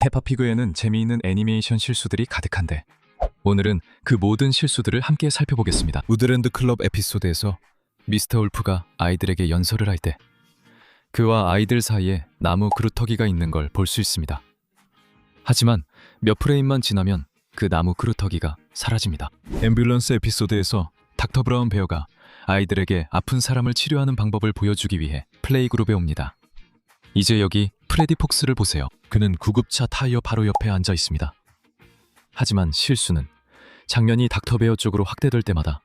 페파피그에는 재미있는 애니메이션 실수들이 가득한데 오늘은 그 모든 실수들을 함께 살펴보겠습니다. 우드랜드 클럽 에피소드에서 미스터 울프가 아이들에게 연설을 할 때 그와 아이들 사이에 나무 그루터기가 있는 걸 볼 수 있습니다. 하지만 몇 프레임만 지나면 그 나무 그루터기가 사라집니다. 앰뷸런스 에피소드에서 닥터 브라운 베어가 아이들에게 아픈 사람을 치료하는 방법을 보여주기 위해 플레이그룹에 옵니다. 이제 여기 프레디 폭스를 보세요. 그는 구급차 타이어 바로 옆에 앉아 있습니다. 하지만 실수는 장면이 닥터 베어 쪽으로 확대될 때마다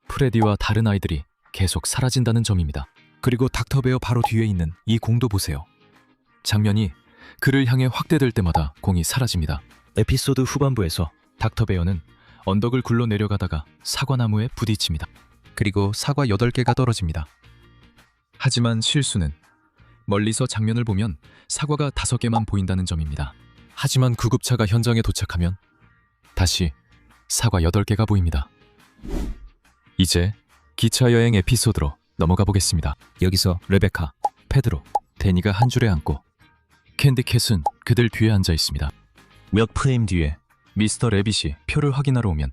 프레디와 다른 아이들이 계속 사라진다는 점입니다. 그리고 닥터 베어 바로 뒤에 있는 이 공도 보세요. 장면이 그를 향해 확대될 때마다 공이 사라집니다. 에피소드 후반부에서 닥터 베어는 언덕을 굴러 내려가다가 사과나무에 부딪힙니다. 그리고 사과 8개가 떨어집니다. 하지만 실수는 멀리서 장면을 보면 사과가 5개만 보인다는 점입니다. 하지만 구급차가 현장에 도착하면 다시 사과 8개가 보입니다. 이제 기차 여행 에피소드로 넘어가 보겠습니다. 여기서 레베카, 페드로, 데니가 한 줄에 앉고 캔디캣은 그들 뒤에 앉아 있습니다. 몇 프레임 뒤에 미스터 레빗이 표를 확인하러 오면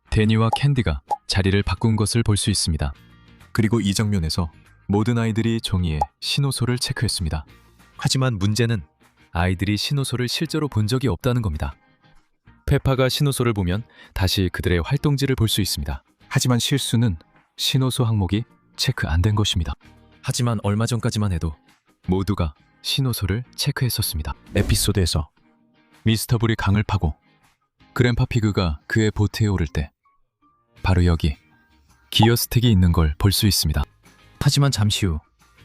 데니와 캔디가 자리를 바꾼 것을 볼 수 있습니다. 그리고 이 장면에서 모든 아이들이 종이에 신호소를 체크했습니다. 하지만 문제는 아이들이 신호소를 실제로 본 적이 없다는 겁니다. 페파가 신호소를 보면 다시 그들의 활동지를 볼 수 있습니다. 하지만 실수는 신호소 항목이 체크 안 된 것입니다. 하지만 얼마 전까지만 해도 모두가 신호소를 체크했었습니다. 에피소드에서 미스터 불이 강을 파고 그랜파 피그가 그의 보트에 오를 때 바로 여기 기어 스틱이 있는 걸 볼 수 있습니다. 하지만 잠시 후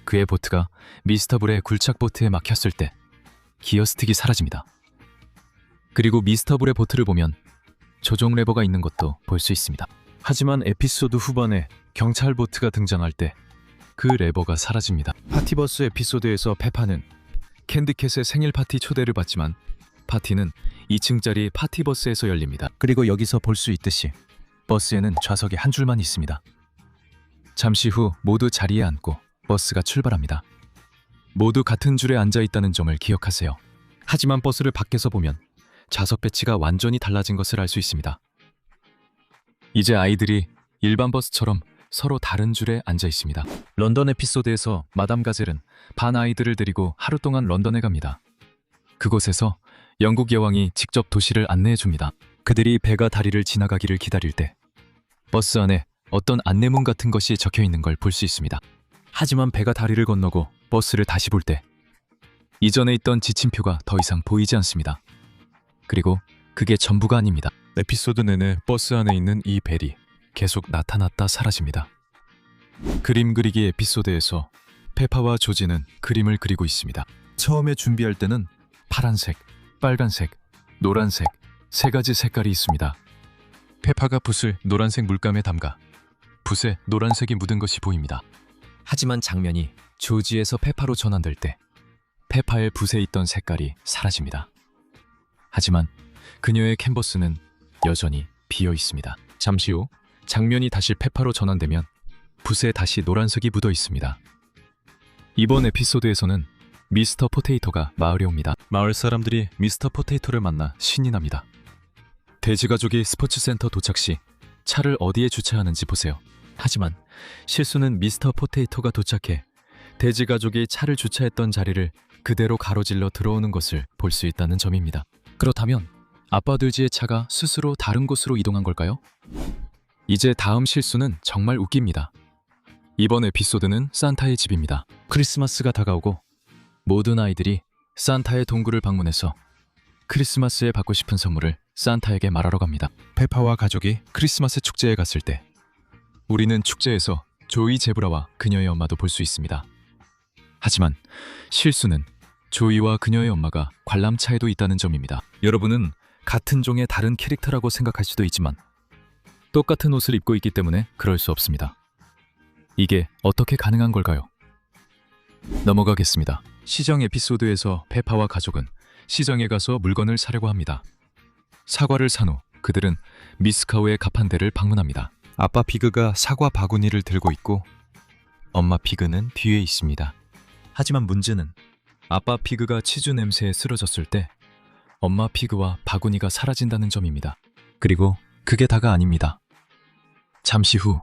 그의 보트가 미스터 불의 굴착 보트에 막혔을 때 기어 스틱이 사라집니다. 그리고 미스터 불의 보트를 보면 조종 레버가 있는 것도 볼 수 있습니다. 하지만 에피소드 후반에 경찰 보트가 등장할 때 그 레버가 사라집니다. 파티버스 에피소드에서 페파는 캔디캣의 생일 파티 초대를 받지만 파티는 2층짜리 파티버스에서 열립니다. 그리고 여기서 볼 수 있듯이 버스에는 좌석이 한 줄만 있습니다. 잠시 후 모두 자리에 앉고 버스가 출발합니다. 모두 같은 줄에 앉아 있다는 점을 기억하세요. 하지만 버스를 밖에서 보면 좌석 배치가 완전히 달라진 것을 알 수 있습니다. 이제 아이들이 일반 버스처럼 서로 다른 줄에 앉아 있습니다. 런던 에피소드에서 마담 가젤은 반 아이들을 데리고 하루 동안 런던에 갑니다. 그곳에서 영국 여왕이 직접 도시를 안내해 줍니다. 그들이 배가 다리를 지나가기를 기다릴 때 버스 안에 어떤 안내문 같은 것이 적혀 있는 걸 볼 수 있습니다. 하지만 배가 다리를 건너고 버스를 다시 볼 때 이전에 있던 지침표가 더 이상 보이지 않습니다. 그리고 그게 전부가 아닙니다. 에피소드 내내 버스 안에 있는 이 벨이 계속 나타났다 사라집니다. 그림 그리기 에피소드에서 페파와 조지는 그림을 그리고 있습니다. 처음에 준비할 때는 파란색, 빨간색, 노란색 3가지 색깔이 있습니다. 페파가 붓을 노란색 물감에 담가 붓에 노란색이 묻은 것이 보입니다. 하지만 장면이 조지에서 페파로 전환될 때 페파의 붓에 있던 색깔이 사라집니다. 하지만 그녀의 캔버스는 여전히 비어 있습니다. 잠시 후 장면이 다시 페파로 전환되면 붓에 다시 노란색이 묻어 있습니다. 이번 에피소드에서는 미스터 포테이토가 마을에 옵니다. 마을 사람들이 미스터 포테이토를 만나 신이 납니다. 돼지 가족이 스포츠센터 도착 시 차를 어디에 주차하는지 보세요. 하지만 실수는 미스터 포테이토가 도착해 돼지 가족이 차를 주차했던 자리를 그대로 가로질러 들어오는 것을 볼 수 있다는 점입니다. 그렇다면 아빠 돼지의 차가 스스로 다른 곳으로 이동한 걸까요? 이제 다음 실수는 정말 웃깁니다. 이번 에피소드는 산타의 집입니다. 크리스마스가 다가오고 모든 아이들이 산타의 동굴을 방문해서 크리스마스에 받고 싶은 선물을 산타에게 말하러 갑니다. 페파와 가족이 크리스마스 축제에 갔을 때 우리는 축제에서 조이 제브라와 그녀의 엄마도 볼 수 있습니다. 하지만 실수는 조이와 그녀의 엄마가 관람차에도 있다는 점입니다. 여러분은 같은 종의 다른 캐릭터라고 생각할 수도 있지만 똑같은 옷을 입고 있기 때문에 그럴 수 없습니다. 이게 어떻게 가능한 걸까요? 넘어가겠습니다. 시장 에피소드에서 페파와 가족은 시장에 가서 물건을 사려고 합니다. 사과를 산 후 그들은 미스카우의 가판대를 방문합니다. 아빠 피그가 사과 바구니를 들고 있고 엄마 피그는 뒤에 있습니다. 하지만 문제는 아빠 피그가 치즈 냄새에 쓰러졌을 때 엄마 피그와 바구니가 사라진다는 점입니다. 그리고 그게 다가 아닙니다. 잠시 후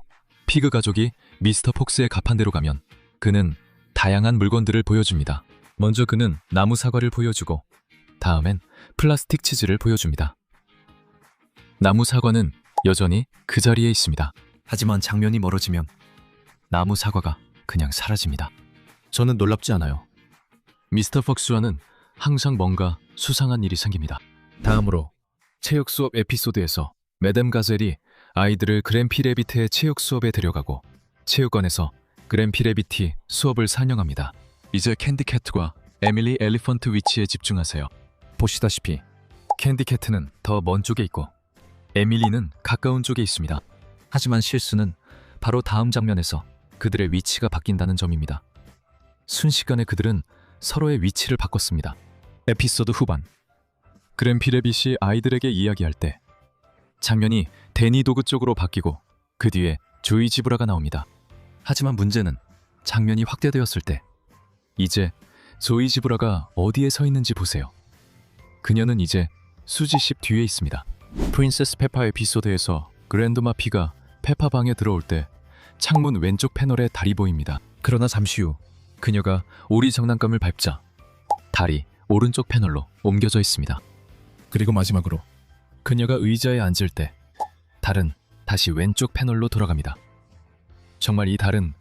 피그 가족이 미스터 폭스의 가판대로 가면 그는 다양한 물건들을 보여줍니다. 먼저 그는 나무 사과를 보여주고 다음엔 플라스틱 치즈를 보여줍니다. 나무 사과는 여전히 그 자리에 있습니다. 하지만 장면이 멀어지면 나무 사과가 그냥 사라집니다. 저는 놀랍지 않아요. 미스터 폭스와는 항상 뭔가 수상한 일이 생깁니다. 다음으로 체육 수업 에피소드에서 매담 가젤이 아이들을 그랜피레비트의 체육 수업에 데려가고 체육관에서 그랜피레비티 수업을 산영합니다. 이제 캔디캣과 에밀리 엘리펀트 위치에 집중하세요. 보시다시피 캔디캣은 더 먼 쪽에 있고 에밀리는 가까운 쪽에 있습니다. 하지만 실수는 바로 다음 장면에서 그들의 위치가 바뀐다는 점입니다. 순식간에 그들은 서로의 위치를 바꿨습니다. 에피소드 후반 그랜피레빗이 아이들에게 이야기할 때 장면이 데니 도그 쪽으로 바뀌고 그 뒤에 조이 지브라가 나옵니다. 하지만 문제는 장면이 확대되었을 때 이제 조이 지브라가 어디에 서 있는지 보세요. 그녀는 이제 수지십 뒤에 있습니다. 프린세스 페파 에피소드에서 그랜드마 피가 페파 방에 들어올 때 창문 왼쪽 패널에 달이 보입니다. 그러나 잠시 후 그녀가 오리 장난감을 밟자 달이 오른쪽 패널로 옮겨져 있습니다. 그리고 마지막으로 그녀가 의자에 앉을 때 달은 다시 왼쪽 패널로 돌아갑니다. 정말 이 달은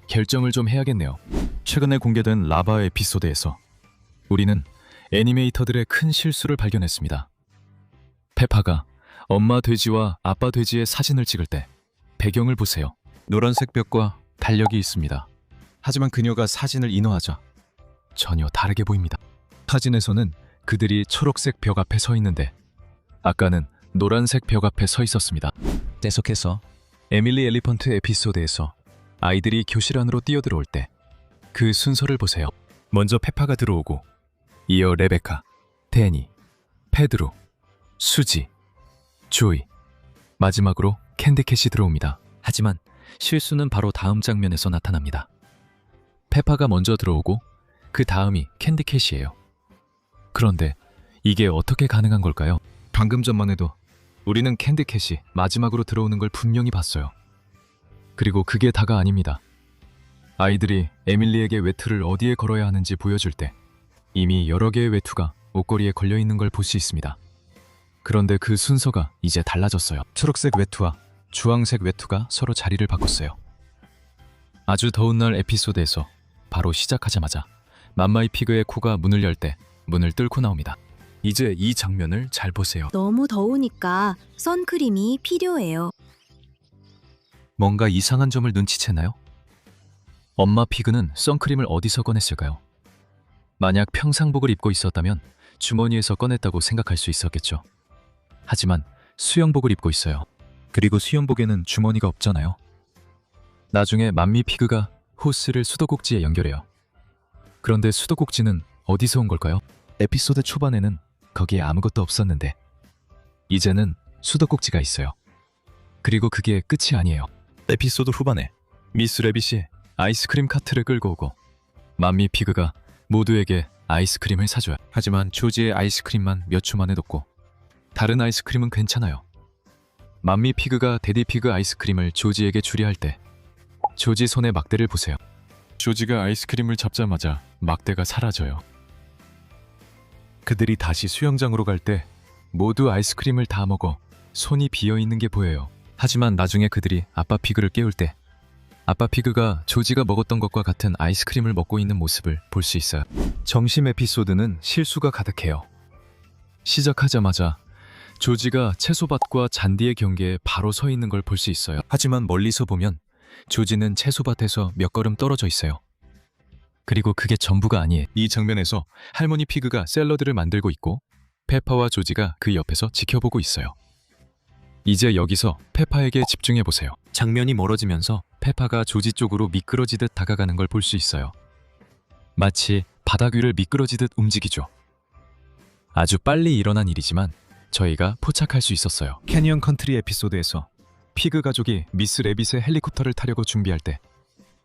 결정을 좀 해야겠네요. 최근에 공개된 라바 에피소드에서 우리는 애니메이터들의 큰 실수를 발견했습니다. 페파가 엄마 돼지와 아빠 돼지의 사진을 찍을 때 배경을 보세요. 노란색 벽과 달력이 있습니다. 하지만 그녀가 사진을 인화하자 전혀 다르게 보입니다. 사진에서는 그들이 초록색 벽 앞에 서 있는데 아까는 노란색 벽 앞에 서 있었습니다. 계속해서 에밀리 엘리펀트 에피소드에서 아이들이 교실 안으로 뛰어들어올 때 그 순서를 보세요. 먼저 페파가 들어오고 이어 레베카, 데니, 페드로, 수지, 조이, 마지막으로 캔디캣이 들어옵니다. 하지만 실수는 바로 다음 장면에서 나타납니다. 페파가 먼저 들어오고 그 다음이 캔디캣이에요. 그런데 이게 어떻게 가능한 걸까요? 방금 전만 해도 우리는 캔디캣이 마지막으로 들어오는 걸 분명히 봤어요. 그리고 그게 다가 아닙니다. 아이들이 에밀리에게 외투를 어디에 걸어야 하는지 보여줄 때 이미 여러 개의 외투가 옷걸이에 걸려있는 걸 볼 수 있습니다. 그런데 그 순서가 이제 달라졌어요. 초록색 외투와 주황색 외투가 서로 자리를 바꿨어요. 아주 더운 날 에피소드에서 바로 시작하자마자 맘마이 피그의 코가 문을 열 때 문을 뚫고 나옵니다. 이제 이 장면을 잘 보세요. 너무 더우니까 선크림이 필요해요. 뭔가 이상한 점을 눈치챘나요? 엄마 피그는 선크림을 어디서 꺼냈을까요? 만약 평상복을 입고 있었다면 주머니에서 꺼냈다고 생각할 수 있었겠죠. 하지만 수영복을 입고 있어요. 그리고 수영복에는 주머니가 없잖아요. 나중에 맘미 피그가 호스를 수도꼭지에 연결해요. 그런데 수도꼭지는 어디서 온 걸까요? 에피소드 초반에는 거기에 아무것도 없었는데 이제는 수도꼭지가 있어요. 그리고 그게 끝이 아니에요. 에피소드 후반에 미스 레빗이 아이스크림 카트를 끌고 오고 맘미 피그가 모두에게 아이스크림을 사줘요. 하지만 조지의 아이스크림만 몇 초 만에 녹고 다른 아이스크림은 괜찮아요. 맘미 피그가 데디 피그 아이스크림을 조지에게 주려 할 때 조지 손에 막대를 보세요. 조지가 아이스크림을 잡자마자 막대가 사라져요. 그들이 다시 수영장으로 갈 때 모두 아이스크림을 다 먹어 손이 비어있는 게 보여요. 하지만 나중에 그들이 아빠 피그를 깨울 때 아빠 피그가 조지가 먹었던 것과 같은 아이스크림을 먹고 있는 모습을 볼 수 있어요. 정심 에피소드는 실수가 가득해요. 시작하자마자 조지가 채소밭과 잔디의 경계에 바로 서 있는 걸 볼 수 있어요. 하지만 멀리서 보면 조지는 채소밭에서 몇 걸음 떨어져 있어요. 그리고 그게 전부가 아니에요. 이 장면에서 할머니 피그가 샐러드를 만들고 있고 페파와 조지가 그 옆에서 지켜보고 있어요. 이제 여기서 페파에게 집중해보세요. 장면이 멀어지면서 페파가 조지 쪽으로 미끄러지듯 다가가는 걸 볼 수 있어요. 마치 바닥 위를 미끄러지듯 움직이죠. 아주 빨리 일어난 일이지만 저희가 포착할 수 있었어요. 캐니언 컨트리 에피소드에서 피그 가족이 미스 레빗의 헬리콥터를 타려고 준비할 때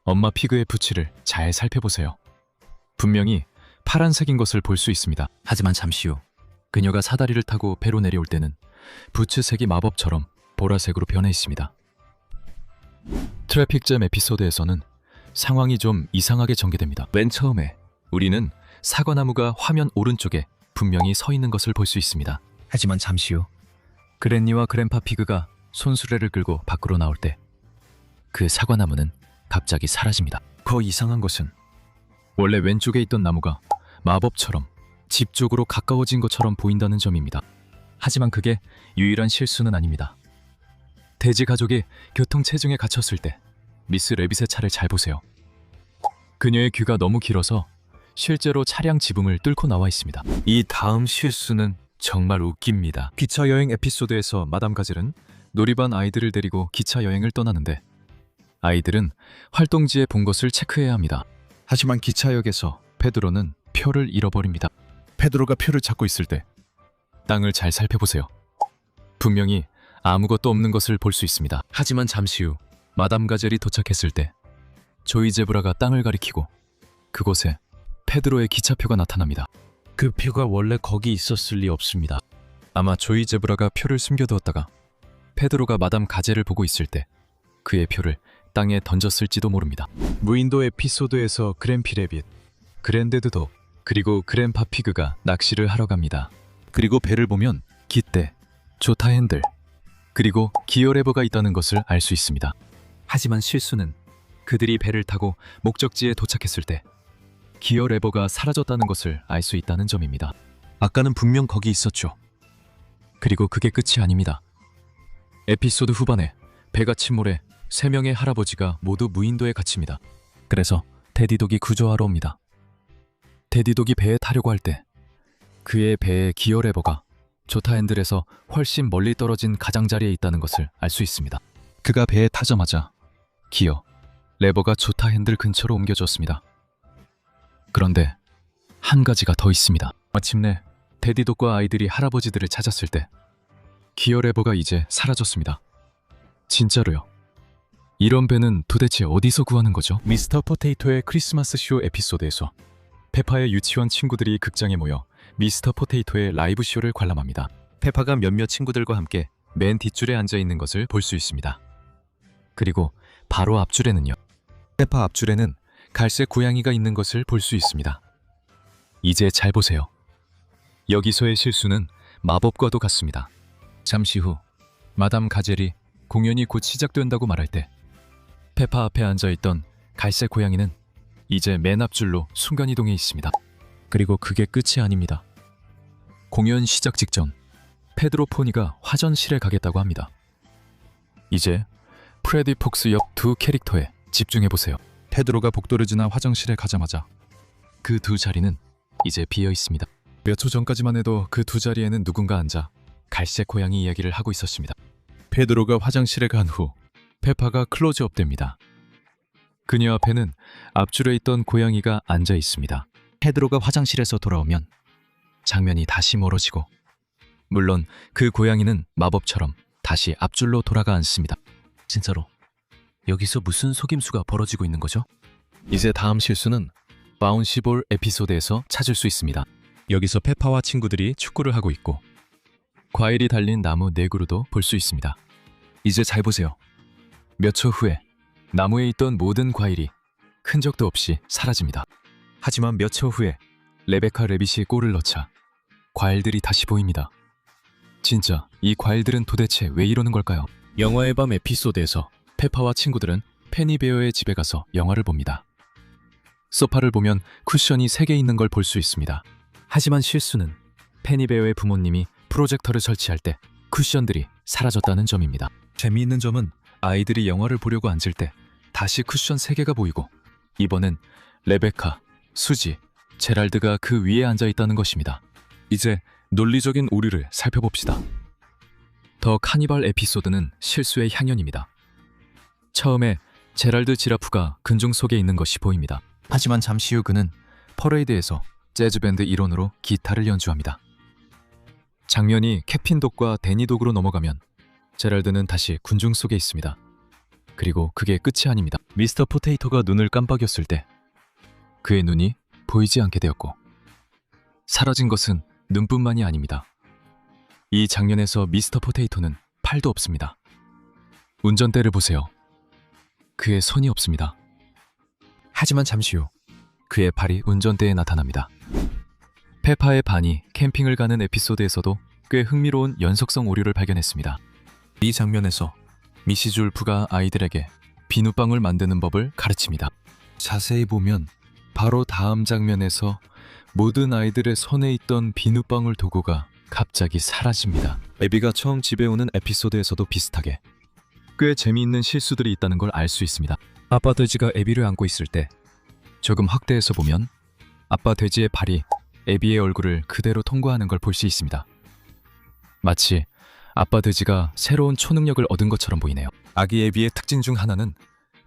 엄마 피그의 부츠를 잘 살펴보세요. 분명히 파란색인 것을 볼 수 있습니다. 하지만 잠시 후 그녀가 사다리를 타고 배로 내려올 때는 부츠색이 마법처럼 보라색으로 변해 있습니다. 트래픽잼 에피소드에서는 상황이 좀 이상하게 전개됩니다. 맨 처음에 우리는 사과나무가 화면 오른쪽에 분명히 서 있는 것을 볼 수 있습니다. 하지만 잠시 후 그랜니와 그랜파 피그가 손수레를 끌고 밖으로 나올 때 그 사과나무는 갑자기 사라집니다. 더 이상한 것은 원래 왼쪽에 있던 나무가 마법처럼 집 쪽으로 가까워진 것처럼 보인다는 점입니다. 하지만 그게 유일한 실수는 아닙니다. 돼지 가족이 교통체증에 갇혔을 때 미스 레빗의 차를 잘 보세요. 그녀의 귀가 너무 길어서 실제로 차량 지붕을 뚫고 나와 있습니다. 이 다음 실수는 정말 웃깁니다. 기차 여행 에피소드에서 마담 가젤은 놀이반 아이들을 데리고 기차 여행을 떠나는데 아이들은 활동지에 본 것을 체크해야 합니다. 하지만 기차역에서 페드로는 표를 잃어버립니다. 페드로가 표를 찾고 있을 때 땅을 잘 살펴보세요. 분명히 아무것도 없는 것을 볼 수 있습니다. 하지만 잠시 후 마담 가젤이 도착했을 때 조이 제브라가 땅을 가리키고 그곳에 페드로의 기차표가 나타납니다. 그 표가 원래 거기 있었을 리 없습니다. 아마 조이 제브라가 표를 숨겨두었다가 페드로가 마담 가젤을 보고 있을 때 그의 표를 땅에 던졌을지도 모릅니다. 무인도 에피소드에서 그랜피 레빗, 그랜데드독, 그리고 그랜파 피그가 낚시를 하러 갑니다. 그리고 배를 보면 깃대, 조타 핸들, 그리고 기어 레버가 있다는 것을 알 수 있습니다. 하지만 실수는 그들이 배를 타고 목적지에 도착했을 때 기어 레버가 사라졌다는 것을 알 수 있다는 점입니다. 아까는 분명 거기 있었죠. 그리고 그게 끝이 아닙니다. 에피소드 후반에 배가 침몰해 3명의 할아버지가 모두 무인도에 갇힙니다. 그래서 데디독이 구조하러 옵니다. 데디독이 배에 타려고 할 때 그의 배의 기어 레버가 조타 핸들에서 훨씬 멀리 떨어진 가장자리에 있다는 것을 알 수 있습니다. 그가 배에 타자마자 기어, 레버가 조타 핸들 근처로 옮겨졌습니다. 그런데 한 가지가 더 있습니다. 마침내 데디독과 아이들이 할아버지들을 찾았을 때 기어 레버가 이제 사라졌습니다. 진짜로요. 이런 배는 도대체 어디서 구하는 거죠? 미스터 포테이토의 크리스마스 쇼 에피소드에서 페파의 유치원 친구들이 극장에 모여 미스터 포테이토의 라이브 쇼를 관람합니다. 페파가 몇몇 친구들과 함께 맨 뒷줄에 앉아 있는 것을 볼 수 있습니다. 그리고 바로 앞줄에는요. 페파 앞줄에는 갈색 고양이가 있는 것을 볼 수 있습니다. 이제 잘 보세요. 여기서의 실수는 마법과도 같습니다. 잠시 후 마담 가젤이 공연이 곧 시작된다고 말할 때 페파 앞에 앉아있던 갈색 고양이는 이제 맨 앞줄로 순간이동해 있습니다. 그리고 그게 끝이 아닙니다. 공연 시작 직전 페드로 포니가 화장실에 가겠다고 합니다. 이제 프레디 폭스 역 두 캐릭터에 집중해보세요. 페드로가 복도를 지나 화장실에 가자마자 그 두 자리는 이제 비어 있습니다. 몇 초 전까지만 해도 그 두 자리에는 누군가 앉아 갈색 고양이 이야기를 하고 있었습니다. 페드로가 화장실에 간 후 페파가 클로즈업 됩니다. 그녀 앞에는 앞줄에 있던 고양이가 앉아 있습니다. 페드로가 화장실에서 돌아오면 장면이 다시 멀어지고 물론 그 고양이는 마법처럼 다시 앞줄로 돌아가 앉습니다. 진짜로 여기서 무슨 속임수가 벌어지고 있는 거죠? 이제 다음 실수는 바운시볼 에피소드에서 찾을 수 있습니다. 여기서 페파와 친구들이 축구를 하고 있고 과일이 달린 나무 4그루도 볼 수 있습니다. 이제 잘 보세요. 몇 초 후에 나무에 있던 모든 과일이 흔적도 없이 사라집니다. 하지만 몇 초 후에 레베카 레빗이 골을 넣자 과일들이 다시 보입니다. 진짜 이 과일들은 도대체 왜 이러는 걸까요? 영화의 밤 에피소드에서 페파와 친구들은 페니베어의 집에 가서 영화를 봅니다. 소파를 보면 쿠션이 3개 있는 걸 볼 수 있습니다. 하지만 실수는 페니베어의 부모님이 프로젝터를 설치할 때 쿠션들이 사라졌다는 점입니다. 재미있는 점은 아이들이 영화를 보려고 앉을 때 다시 쿠션 3개가 보이고 이번엔 레베카, 수지, 제랄드가 그 위에 앉아 있다는 것입니다. 이제 논리적인 오류를 살펴봅시다. 더 카니발 에피소드는 실수의 향연입니다. 처음에 제랄드 지라프가 근중 속에 있는 것이 보입니다. 하지만 잠시 후 그는 퍼레이드에서 재즈밴드 일원으로 기타를 연주합니다. 장면이 캡틴 독과 데니 독으로 넘어가면 제랄드는 다시 군중 속에 있습니다. 그리고 그게 끝이 아닙니다. 미스터 포테이토가 눈을 깜빡였을 때 그의 눈이 보이지 않게 되었고 사라진 것은 눈뿐만이 아닙니다. 이 장면에서 미스터 포테이토는 팔도 없습니다. 운전대를 보세요. 그의 손이 없습니다. 하지만 잠시 후 그의 발이 운전대에 나타납니다. 페파의 반이 캠핑을 가는 에피소드에서도 꽤 흥미로운 연속성 오류를 발견했습니다. 이 장면에서 미시즈 울프가 아이들에게 비누방울 만드는 법을 가르칩니다. 자세히 보면 바로 다음 장면에서 모든 아이들의 손에 있던 비누방울 도구가 갑자기 사라집니다. 에비가 처음 집에 오는 에피소드에서도 비슷하게 꽤 재미있는 실수들이 있다는 걸 알 수 있습니다. 아빠 돼지가 에비를 안고 있을 때 조금 확대해서 보면 아빠 돼지의 발이 에비의 얼굴을 그대로 통과하는 걸 볼 수 있습니다. 마치 아빠 돼지가 새로운 초능력을 얻은 것처럼 보이네요. 아기 에비의 특징 중 하나는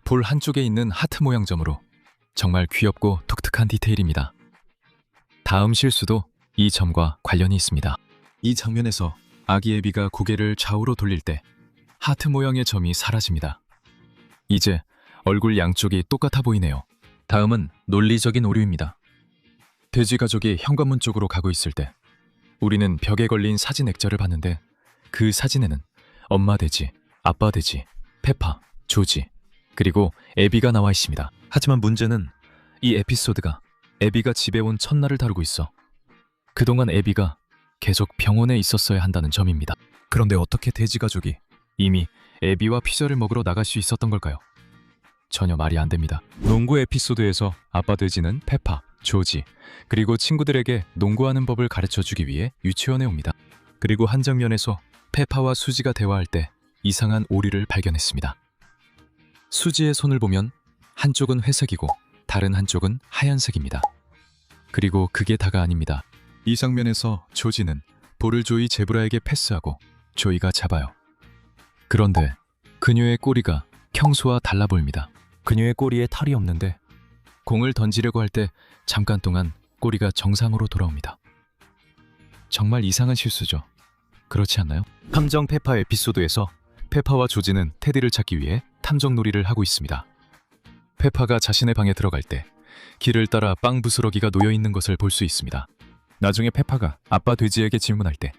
볼 한쪽에 있는 하트 모양 점으로 정말 귀엽고 독특한 디테일입니다. 다음 실수도 이 점과 관련이 있습니다. 이 장면에서 아기 에비가 고개를 좌우로 돌릴 때 하트 모양의 점이 사라집니다. 이제 얼굴 양쪽이 똑같아 보이네요. 다음은 논리적인 오류입니다. 돼지 가족이 현관문 쪽으로 가고 있을 때 우리는 벽에 걸린 사진 액자를 봤는데 그 사진에는 엄마 돼지, 아빠 돼지, 페파, 조지, 그리고 에비가 나와 있습니다. 하지만 문제는 이 에피소드가 에비가 집에 온 첫날을 다루고 있어 그동안 에비가 계속 병원에 있었어야 한다는 점입니다. 그런데 어떻게 돼지 가족이 이미 에비와 피자를 먹으러 나갈 수 있었던 걸까요? 전혀 말이 안 됩니다. 농구 에피소드에서 아빠 돼지는 페파, 조지, 그리고 친구들에게 농구하는 법을 가르쳐주기 위해 유치원에 옵니다. 그리고 한 장면에서 페파와 수지가 대화할 때 이상한 오류를 발견했습니다. 수지의 손을 보면 한쪽은 회색이고 다른 한쪽은 하얀색입니다. 그리고 그게 다가 아닙니다. 이 장면에서 조지는 볼을 조이 제브라에게 패스하고 조이가 잡아요. 그런데 그녀의 꼬리가 평소와 달라 보입니다. 그녀의 꼬리에 털이 없는데 공을 던지려고 할 때 잠깐 동안 꼬리가 정상으로 돌아옵니다. 정말 이상한 실수죠. 그렇지 않나요? 탐정 페파 에피소드에서 페파와 조지는 테디를 찾기 위해 탐정놀이를 하고 있습니다. 페파가 자신의 방에 들어갈 때 길을 따라 빵 부스러기가 놓여 있는 것을 볼 수 있습니다. 나중에 페파가 아빠 돼지에게 질문할 때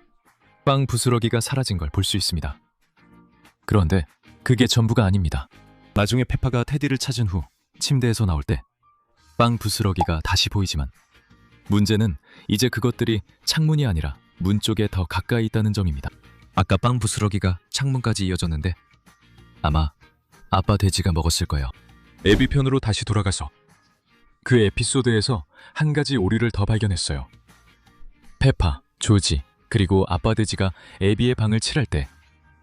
빵 부스러기가 사라진 걸 볼 수 있습니다. 그런데 그게 전부가 아닙니다. 나중에 페파가 테디를 찾은 후 침대에서 나올 때 빵 부스러기가 다시 보이지만 문제는 이제 그것들이 창문이 아니라 문 쪽에 더 가까이 있다는 점입니다. 아까 빵 부스러기가 창문까지 이어졌는데 아마 아빠 돼지가 먹었을 거예요. 에비 편으로 다시 돌아가서 그 에피소드에서 한 가지 오류를 더 발견했어요. 페파, 조지, 그리고 아빠 돼지가 에비의 방을 칠할 때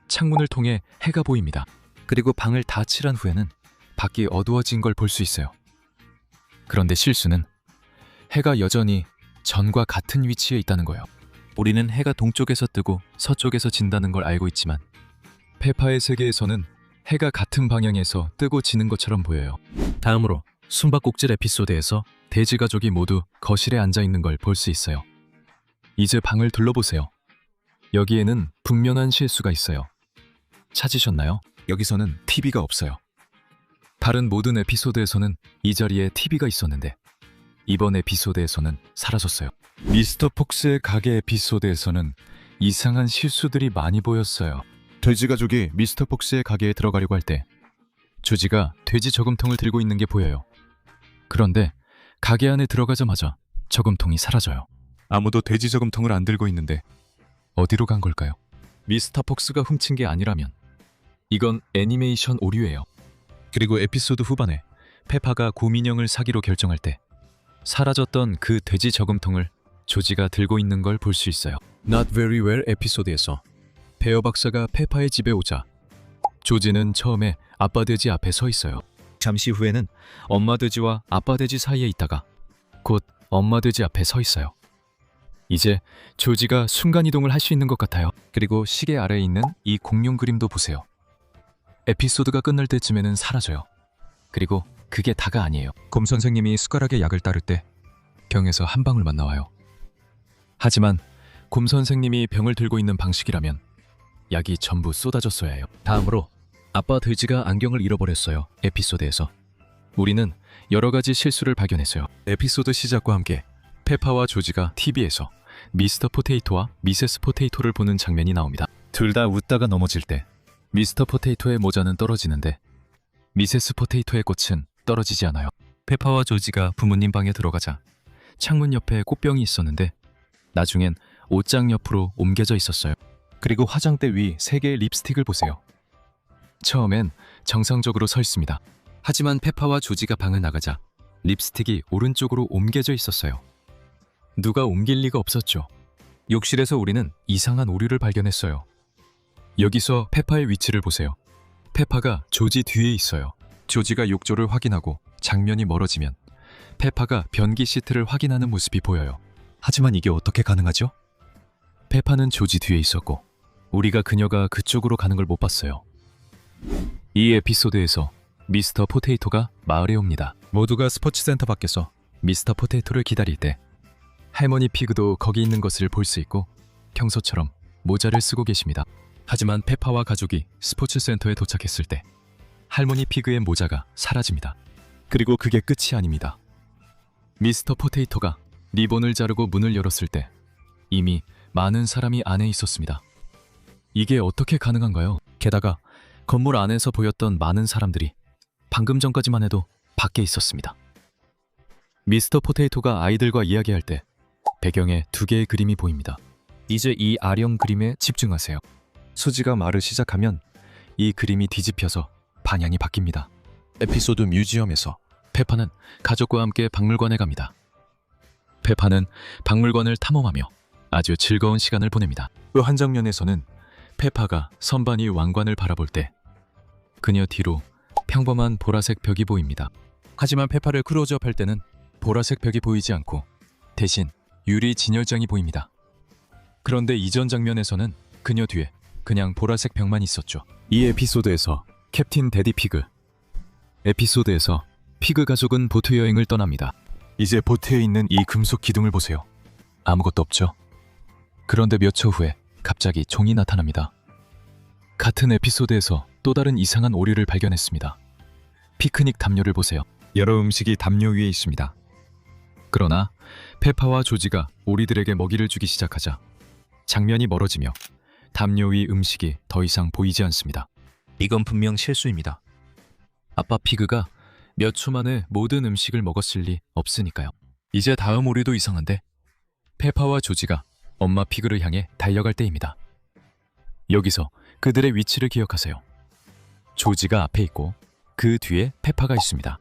창문을 통해 해가 보입니다. 그리고 방을 다 칠한 후에는 밖이 어두워진 걸 볼 수 있어요. 그런데 실수는 해가 여전히 전과 같은 위치에 있다는 거예요. 우리는 해가 동쪽에서 뜨고 서쪽에서 진다는 걸 알고 있지만 페파의 세계에서는 해가 같은 방향에서 뜨고 지는 것처럼 보여요. 다음으로 숨바꼭질 에피소드에서 돼지 가족이 모두 거실에 앉아 있는 걸 볼 수 있어요. 이제 방을 둘러보세요. 여기에는 분명한 실수가 있어요. 찾으셨나요? 여기서는 TV가 없어요. 다른 모든 에피소드에서는 이 자리에 TV가 있었는데 이번 에피소드에서는 사라졌어요. 미스터 폭스의 가게 에피소드에서는 이상한 실수들이 많이 보였어요. 돼지 가족이 미스터 폭스의 가게에 들어가려고 할 때 조지가 돼지 저금통을 들고 있는 게 보여요. 그런데 가게 안에 들어가자마자 저금통이 사라져요. 아무도 돼지 저금통을 안 들고 있는데 어디로 간 걸까요? 미스터 폭스가 훔친 게 아니라면 이건 애니메이션 오류예요. 그리고 에피소드 후반에 페파가 곰인형을 사기로 결정할 때 사라졌던 그 돼지 저금통을 조지가 들고 있는 걸 볼 수 있어요. Not Very Well 에피소드에서 베어 박사가 페파의 집에 오자 조지는 처음에 아빠 돼지 앞에 서 있어요. 잠시 후에는 엄마 돼지와 아빠 돼지 사이에 있다가 곧 엄마 돼지 앞에 서 있어요. 이제 조지가 순간이동을 할 수 있는 것 같아요. 그리고 시계 아래에 있는 이 공룡 그림도 보세요. 에피소드가 끝날 때쯤에는 사라져요. 그리고 그게 다가 아니에요. 곰 선생님이 숟가락에 약을 따를 때 병에서 한 방울만 나와요. 하지만 곰 선생님이 병을 들고 있는 방식이라면 약이 전부 쏟아졌어야 해요. 다음으로 아빠 돼지가 안경을 잃어버렸어요. 에피소드에서 우리는 여러 가지 실수를 발견했어요. 에피소드 시작과 함께 페파와 조지가 TV에서 미스터 포테이토와 미세스 포테이토를 보는 장면이 나옵니다. 둘 다 웃다가 넘어질 때 미스터 포테이토의 모자는 떨어지는데 미세스 포테이토의 꽃은 떨어지지 않아요. 페파와 조지가 부모님 방에 들어가자 창문 옆에 꽃병이 있었는데 나중엔 옷장 옆으로 옮겨져 있었어요. 그리고 화장대 위 3개의 립스틱을 보세요. 처음엔 정상적으로 서 있습니다. 하지만 페파와 조지가 방을 나가자 립스틱이 오른쪽으로 옮겨져 있었어요. 누가 옮길 리가 없었죠. 욕실에서 우리는 이상한 오류를 발견했어요. 여기서 페파의 위치를 보세요. 페파가 조지 뒤에 있어요. 조지가 욕조를 확인하고 장면이 멀어지면 페파가 변기 시트를 확인하는 모습이 보여요. 하지만 이게 어떻게 가능하죠? 페파는 조지 뒤에 있었고 우리가 그녀가 그쪽으로 가는 걸 못 봤어요. 이 에피소드에서 미스터 포테이토가 마을에 옵니다. 모두가 스포츠센터 밖에서 미스터 포테이토를 기다릴 때 할머니 피그도 거기 있는 것을 볼 수 있고 평소처럼 모자를 쓰고 계십니다. 하지만 페파와 가족이 스포츠센터에 도착했을 때 할머니 피그의 모자가 사라집니다. 그리고 그게 끝이 아닙니다. 미스터 포테이토가 리본을 자르고 문을 열었을 때 이미 많은 사람이 안에 있었습니다. 이게 어떻게 가능한가요? 게다가 건물 안에서 보였던 많은 사람들이 방금 전까지만 해도 밖에 있었습니다. 미스터 포테이토가 아이들과 이야기할 때 배경에 2개의 그림이 보입니다. 이제 이 아령 그림에 집중하세요. 수지가 말을 시작하면 이 그림이 뒤집혀서 방향이 바뀝니다. 에피소드 뮤지엄에서 페파는 가족과 함께 박물관에 갑니다. 페파는 박물관을 탐험하며 아주 즐거운 시간을 보냅니다. 그 한 장면에서는 페파가 선반 위 왕관을 바라볼 때 그녀 뒤로 평범한 보라색 벽이 보입니다. 하지만 페파를 클로즈업 할 때는 보라색 벽이 보이지 않고 대신 유리 진열장이 보입니다. 그런데 이전 장면에서는 그녀 뒤에 그냥 보라색 벽만 있었죠. 이 에피소드에서 캡틴 데디 피그 에피소드에서 피그 가족은 보트 여행을 떠납니다. 이제 보트에 있는 이 금속 기둥을 보세요. 아무것도 없죠. 그런데 몇 초 후에 갑자기 종이 나타납니다. 같은 에피소드에서 또 다른 이상한 오류를 발견했습니다. 피크닉 담요를 보세요. 여러 음식이 담요 위에 있습니다. 그러나 페파와 조지가 오리들에게 먹이를 주기 시작하자 장면이 멀어지며 담요 위 음식이 더 이상 보이지 않습니다. 이건 분명 실수입니다. 아빠 피그가 몇 초 만에 모든 음식을 먹었을 리 없으니까요. 이제 다음 오류도 이상한데 페파와 조지가 엄마 피그를 향해 달려갈 때입니다. 여기서 그들의 위치를 기억하세요. 조지가 앞에 있고 그 뒤에 페파가 있습니다.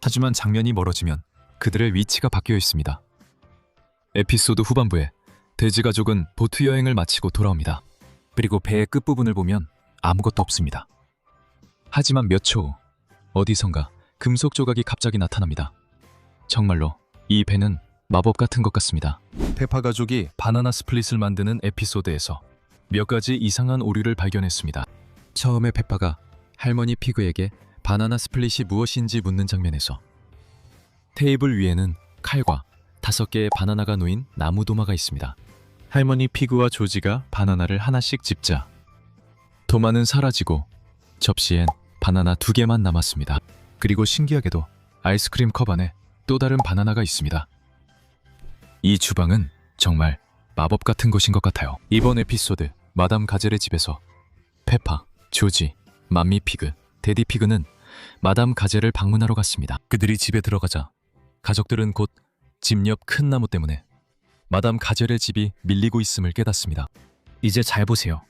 하지만 장면이 멀어지면 그들의 위치가 바뀌어 있습니다. 에피소드 후반부에 돼지 가족은 보트 여행을 마치고 돌아옵니다. 그리고 배의 끝부분을 보면 아무것도 없습니다. 하지만 몇 초 후 어디선가 금속 조각이 갑자기 나타납니다. 정말로 이 배는 마법 같은 것 같습니다. 페파 가족이 바나나 스플릿을 만드는 에피소드에서 몇 가지 이상한 오류를 발견했습니다. 처음에 페파가 할머니 피그에게 바나나 스플릿이 무엇인지 묻는 장면에서 테이블 위에는 칼과 5개의 바나나가 놓인 나무 도마가 있습니다. 할머니 피그와 조지가 바나나를 하나씩 집자 도마는 사라지고 접시엔 바나나 2개만 남았습니다. 그리고 신기하게도 아이스크림 컵 안에 또 다른 바나나가 있습니다. 이 주방은 정말 마법 같은 곳인 것 같아요. 이번 에피소드 마담 가젤의 집에서 페파, 조지, 맘미 피그, 데디 피그는 마담 가젤을 방문하러 갔습니다. 그들이 집에 들어가자 가족들은 곧 집 옆 큰 나무 때문에 마담 가젤의 집이 밀리고 있음을 깨닫습니다. 이제 잘 보세요.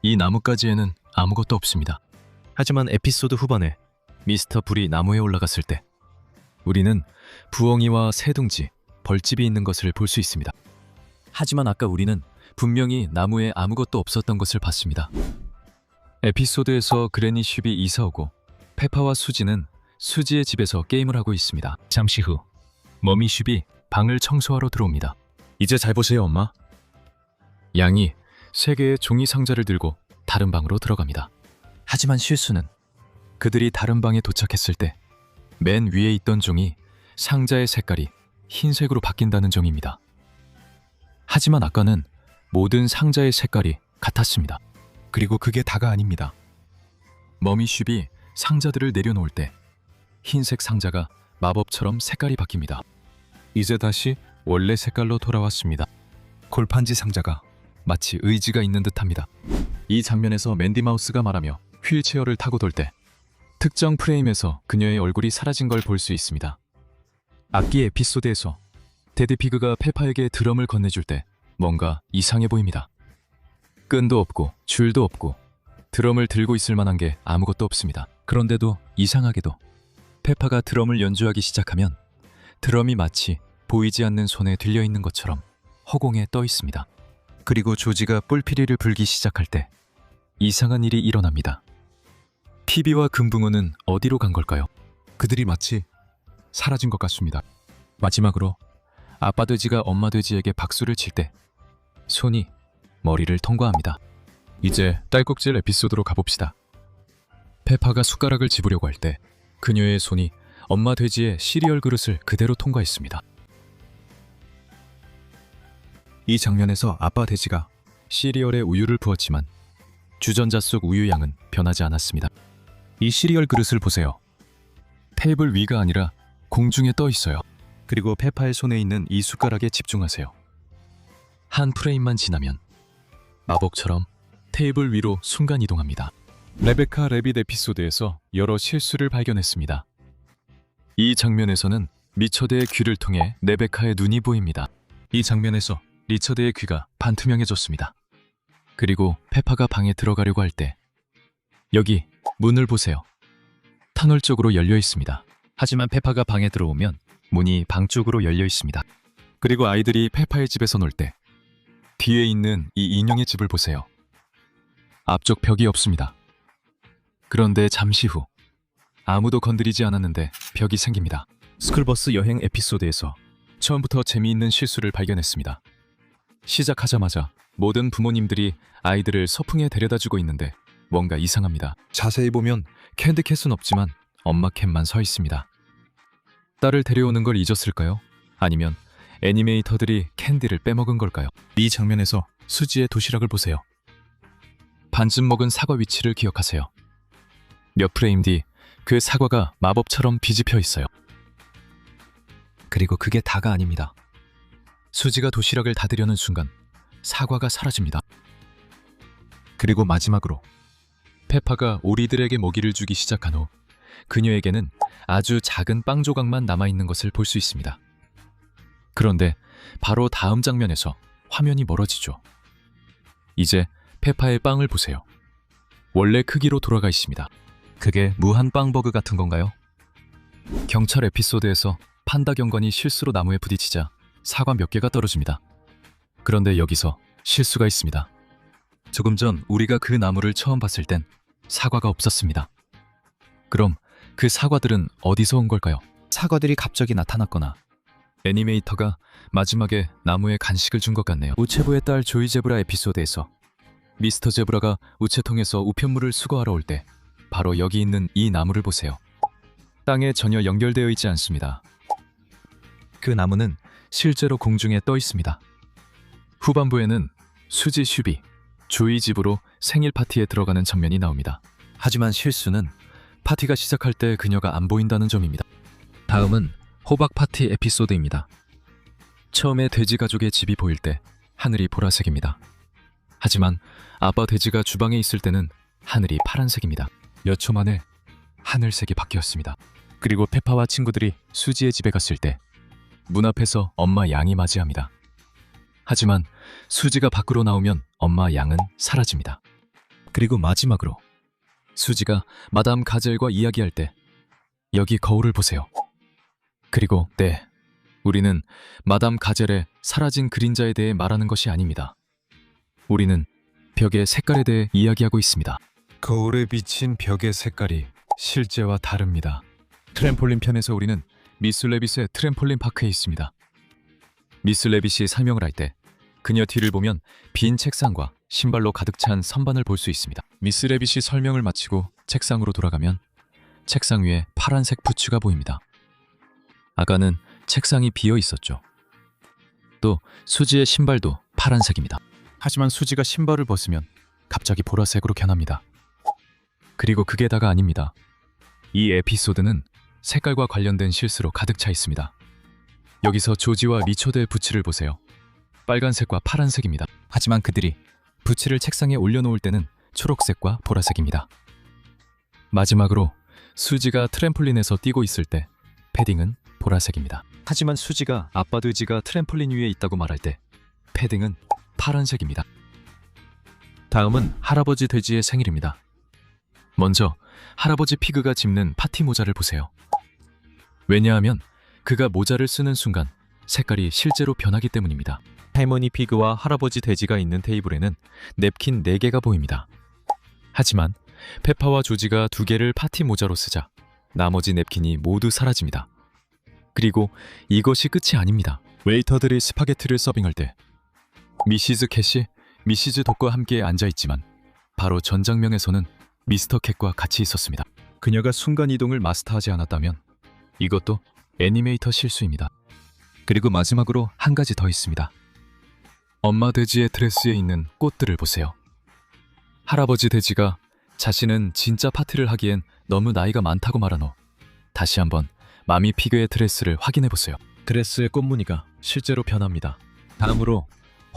이 나뭇가지에는 아무것도 없습니다. 하지만 에피소드 후반에 미스터 불이 나무에 올라갔을 때 우리는 부엉이와 새둥지, 벌집이 있는 것을 볼 수 있습니다. 하지만 아까 우리는 분명히 나무에 아무것도 없었던 것을 봤습니다. 에피소드에서 그레니 쉽이 이사 오고 페파와 수지는 수지의 집에서 게임을 하고 있습니다. 잠시 후 머미 쉽이 방을 청소하러 들어옵니다. 이제 잘 보세요, 엄마. 양이 3개의 종이 상자를 들고 다른 방으로 들어갑니다. 하지만 실수는 그들이 다른 방에 도착했을 때 맨 위에 있던 종이 상자의 색깔이 흰색으로 바뀐다는 점입니다. 하지만 아까는 모든 상자의 색깔이 같았습니다. 그리고 그게 다가 아닙니다. 머미 쉽이 상자들을 내려놓을 때 흰색 상자가 마법처럼 색깔이 바뀝니다. 이제 다시 원래 색깔로 돌아왔습니다. 골판지 상자가 마치 의지가 있는 듯합니다. 이 장면에서 맨디 마우스가 말하며 휠체어를 타고 돌 때 특정 프레임에서 그녀의 얼굴이 사라진 걸 볼 수 있습니다. 악기 에피소드에서 데드 피그가 페파에게 드럼을 건네줄 때 뭔가 이상해 보입니다. 끈도 없고 줄도 없고 드럼을 들고 있을 만한 게 아무것도 없습니다. 그런데도 이상하게도 페파가 드럼을 연주하기 시작하면 드럼이 마치 보이지 않는 손에 들려 있는 것처럼 허공에 떠 있습니다. 그리고 조지가 뿔피리를 불기 시작할 때 이상한 일이 일어납니다. 피비와 금붕어는 어디로 간 걸까요? 그들이 마치 사라진 것 같습니다. 마지막으로 아빠 돼지가 엄마 돼지에게 박수를 칠 때 손이 머리를 통과합니다. 이제 딸꾹질 에피소드로 가봅시다. 페파가 숟가락을 집으려고 할 때 그녀의 손이 엄마 돼지의 시리얼 그릇을 그대로 통과했습니다. 이 장면에서 아빠 돼지가 시리얼에 우유를 부었지만 주전자 속 우유 양은 변하지 않았습니다. 이 시리얼 그릇을 보세요. 테이블 위가 아니라 공중에 떠 있어요. 그리고 페파의 손에 있는 이 숟가락에 집중하세요. 한 프레임만 지나면 마법처럼 테이블 위로 순간 이동합니다. 레베카 레빗 에피소드에서 여러 실수를 발견했습니다. 이 장면에서는 리처드의 귀를 통해 레베카의 눈이 보입니다. 이 장면에서 리처드의 귀가 반투명해졌습니다. 그리고 페파가 방에 들어가려고 할 때 여기 문을 보세요. 터널 쪽으로 열려 있습니다. 하지만 페파가 방에 들어오면 문이 방 쪽으로 열려 있습니다. 그리고 아이들이 페파의 집에서 놀 때 뒤에 있는 이 인형의 집을 보세요. 앞쪽 벽이 없습니다. 그런데 잠시 후 아무도 건드리지 않았는데 벽이 생깁니다. 스쿨버스 여행 에피소드에서 처음부터 재미있는 실수를 발견했습니다. 시작하자마자 모든 부모님들이 아이들을 서풍에 데려다주고 있는데 뭔가 이상합니다. 자세히 보면 캔디캣은 없지만 엄마 캣만 서 있습니다. 딸을 데려오는 걸 잊었을까요? 아니면 애니메이터들이 캔디를 빼먹은 걸까요? 이 장면에서 수지의 도시락을 보세요. 반쯤 먹은 사과 위치를 기억하세요. 몇 프레임 뒤 그 사과가 마법처럼 뒤집혀 있어요. 그리고 그게 다가 아닙니다. 수지가 도시락을 닫으려는 순간 사과가 사라집니다. 그리고 마지막으로 페파가 오리들에게 먹이를 주기 시작한 후 그녀에게는 아주 작은 빵 조각만 남아있는 것을 볼 수 있습니다. 그런데 바로 다음 장면에서 화면이 멀어지죠. 이제 페파의 빵을 보세요. 원래 크기로 돌아가 있습니다. 그게 무한 빵 버그 같은 건가요? 경찰 에피소드에서 판다 경관이 실수로 나무에 부딪히자 사과 몇 개가 떨어집니다. 그런데 여기서 실수가 있습니다. 조금 전 우리가 그 나무를 처음 봤을 땐 사과가 없었습니다. 그럼 그 사과들은 어디서 온 걸까요? 사과들이 갑자기 나타났거나 애니메이터가 마지막에 나무에 간식을 준 것 같네요. 우체부의 딸 조이 제브라 에피소드에서 미스터 제브라가 우체통에서 우편물을 수거하러 올 때 바로 여기 있는 이 나무를 보세요. 땅에 전혀 연결되어 있지 않습니다. 그 나무는 실제로 공중에 떠 있습니다. 후반부에는 수지 슈비, 조이 집으로 생일 파티에 들어가는 장면이 나옵니다. 하지만 실수는 파티가 시작할 때 그녀가 안 보인다는 점입니다. 다음은 호박 파티 에피소드입니다. 처음에 돼지 가족의 집이 보일 때 하늘이 보라색입니다. 하지만 아빠 돼지가 주방에 있을 때는 하늘이 파란색입니다. 몇 초 만에 하늘색이 바뀌었습니다. 그리고 페파와 친구들이 수지의 집에 갔을 때 문 앞에서 엄마 양이 맞이합니다. 하지만 수지가 밖으로 나오면 엄마 양은 사라집니다. 그리고 마지막으로 수지가 마담 가젤과 이야기할 때 여기 거울을 보세요. 그리고 네, 우리는 마담 가젤의 사라진 그림자에 대해 말하는 것이 아닙니다. 우리는 벽의 색깔에 대해 이야기하고 있습니다. 거울에 비친 벽의 색깔이 실제와 다릅니다. 트램폴린 편에서 우리는 미스 레빗의 트램폴린 파크에 있습니다. 미스 레빗이 설명을 할 때 그녀 뒤를 보면 빈 책상과 신발로 가득 찬 선반을 볼 수 있습니다. 미스 레빗이 설명을 마치고 책상으로 돌아가면 책상 위에 파란색 부츠가 보입니다. 아까는 책상이 비어 있었죠. 또 수지의 신발도 파란색입니다. 하지만 수지가 신발을 벗으면 갑자기 보라색으로 변합니다. 그리고 그게 다가 아닙니다. 이 에피소드는 색깔과 관련된 실수로 가득 차 있습니다. 여기서 조지와 리처드의 부츠를 보세요. 빨간색과 파란색입니다. 하지만 그들이 부츠를 책상에 올려놓을 때는 초록색과 보라색입니다. 마지막으로 수지가 트램폴린에서 뛰고 있을 때 패딩은 보라색입니다. 하지만 수지가 아빠 돼지가 트램폴린 위에 있다고 말할 때 패딩은 파란색입니다. 다음은 할아버지 돼지의 생일입니다. 먼저 할아버지 피그가 짚는 파티 모자를 보세요. 왜냐하면 그가 모자를 쓰는 순간 색깔이 실제로 변하기 때문입니다. 할머니 피그와 할아버지 돼지가 있는 테이블에는 냅킨 4개가 보입니다. 하지만 페파와 조지가 2개를 파티 모자로 쓰자 나머지 냅킨이 모두 사라집니다. 그리고 이것이 끝이 아닙니다. 웨이터들이 스파게티를 서빙할 때 미시즈 캣이 미시즈 독과 함께 앉아있지만 바로 전 장면에서는 미스터 캣과 같이 있었습니다. 그녀가 순간이동을 마스터하지 않았다면 이것도 애니메이터 실수입니다. 그리고 마지막으로 한 가지 더 있습니다. 엄마 돼지의 드레스에 있는 꽃들을 보세요. 할아버지 돼지가 자신은 진짜 파티를 하기엔 너무 나이가 많다고 말한 후 다시 한번 마미 피그의 드레스를 확인해보세요. 드레스의 꽃무늬가 실제로 변합니다. 다음으로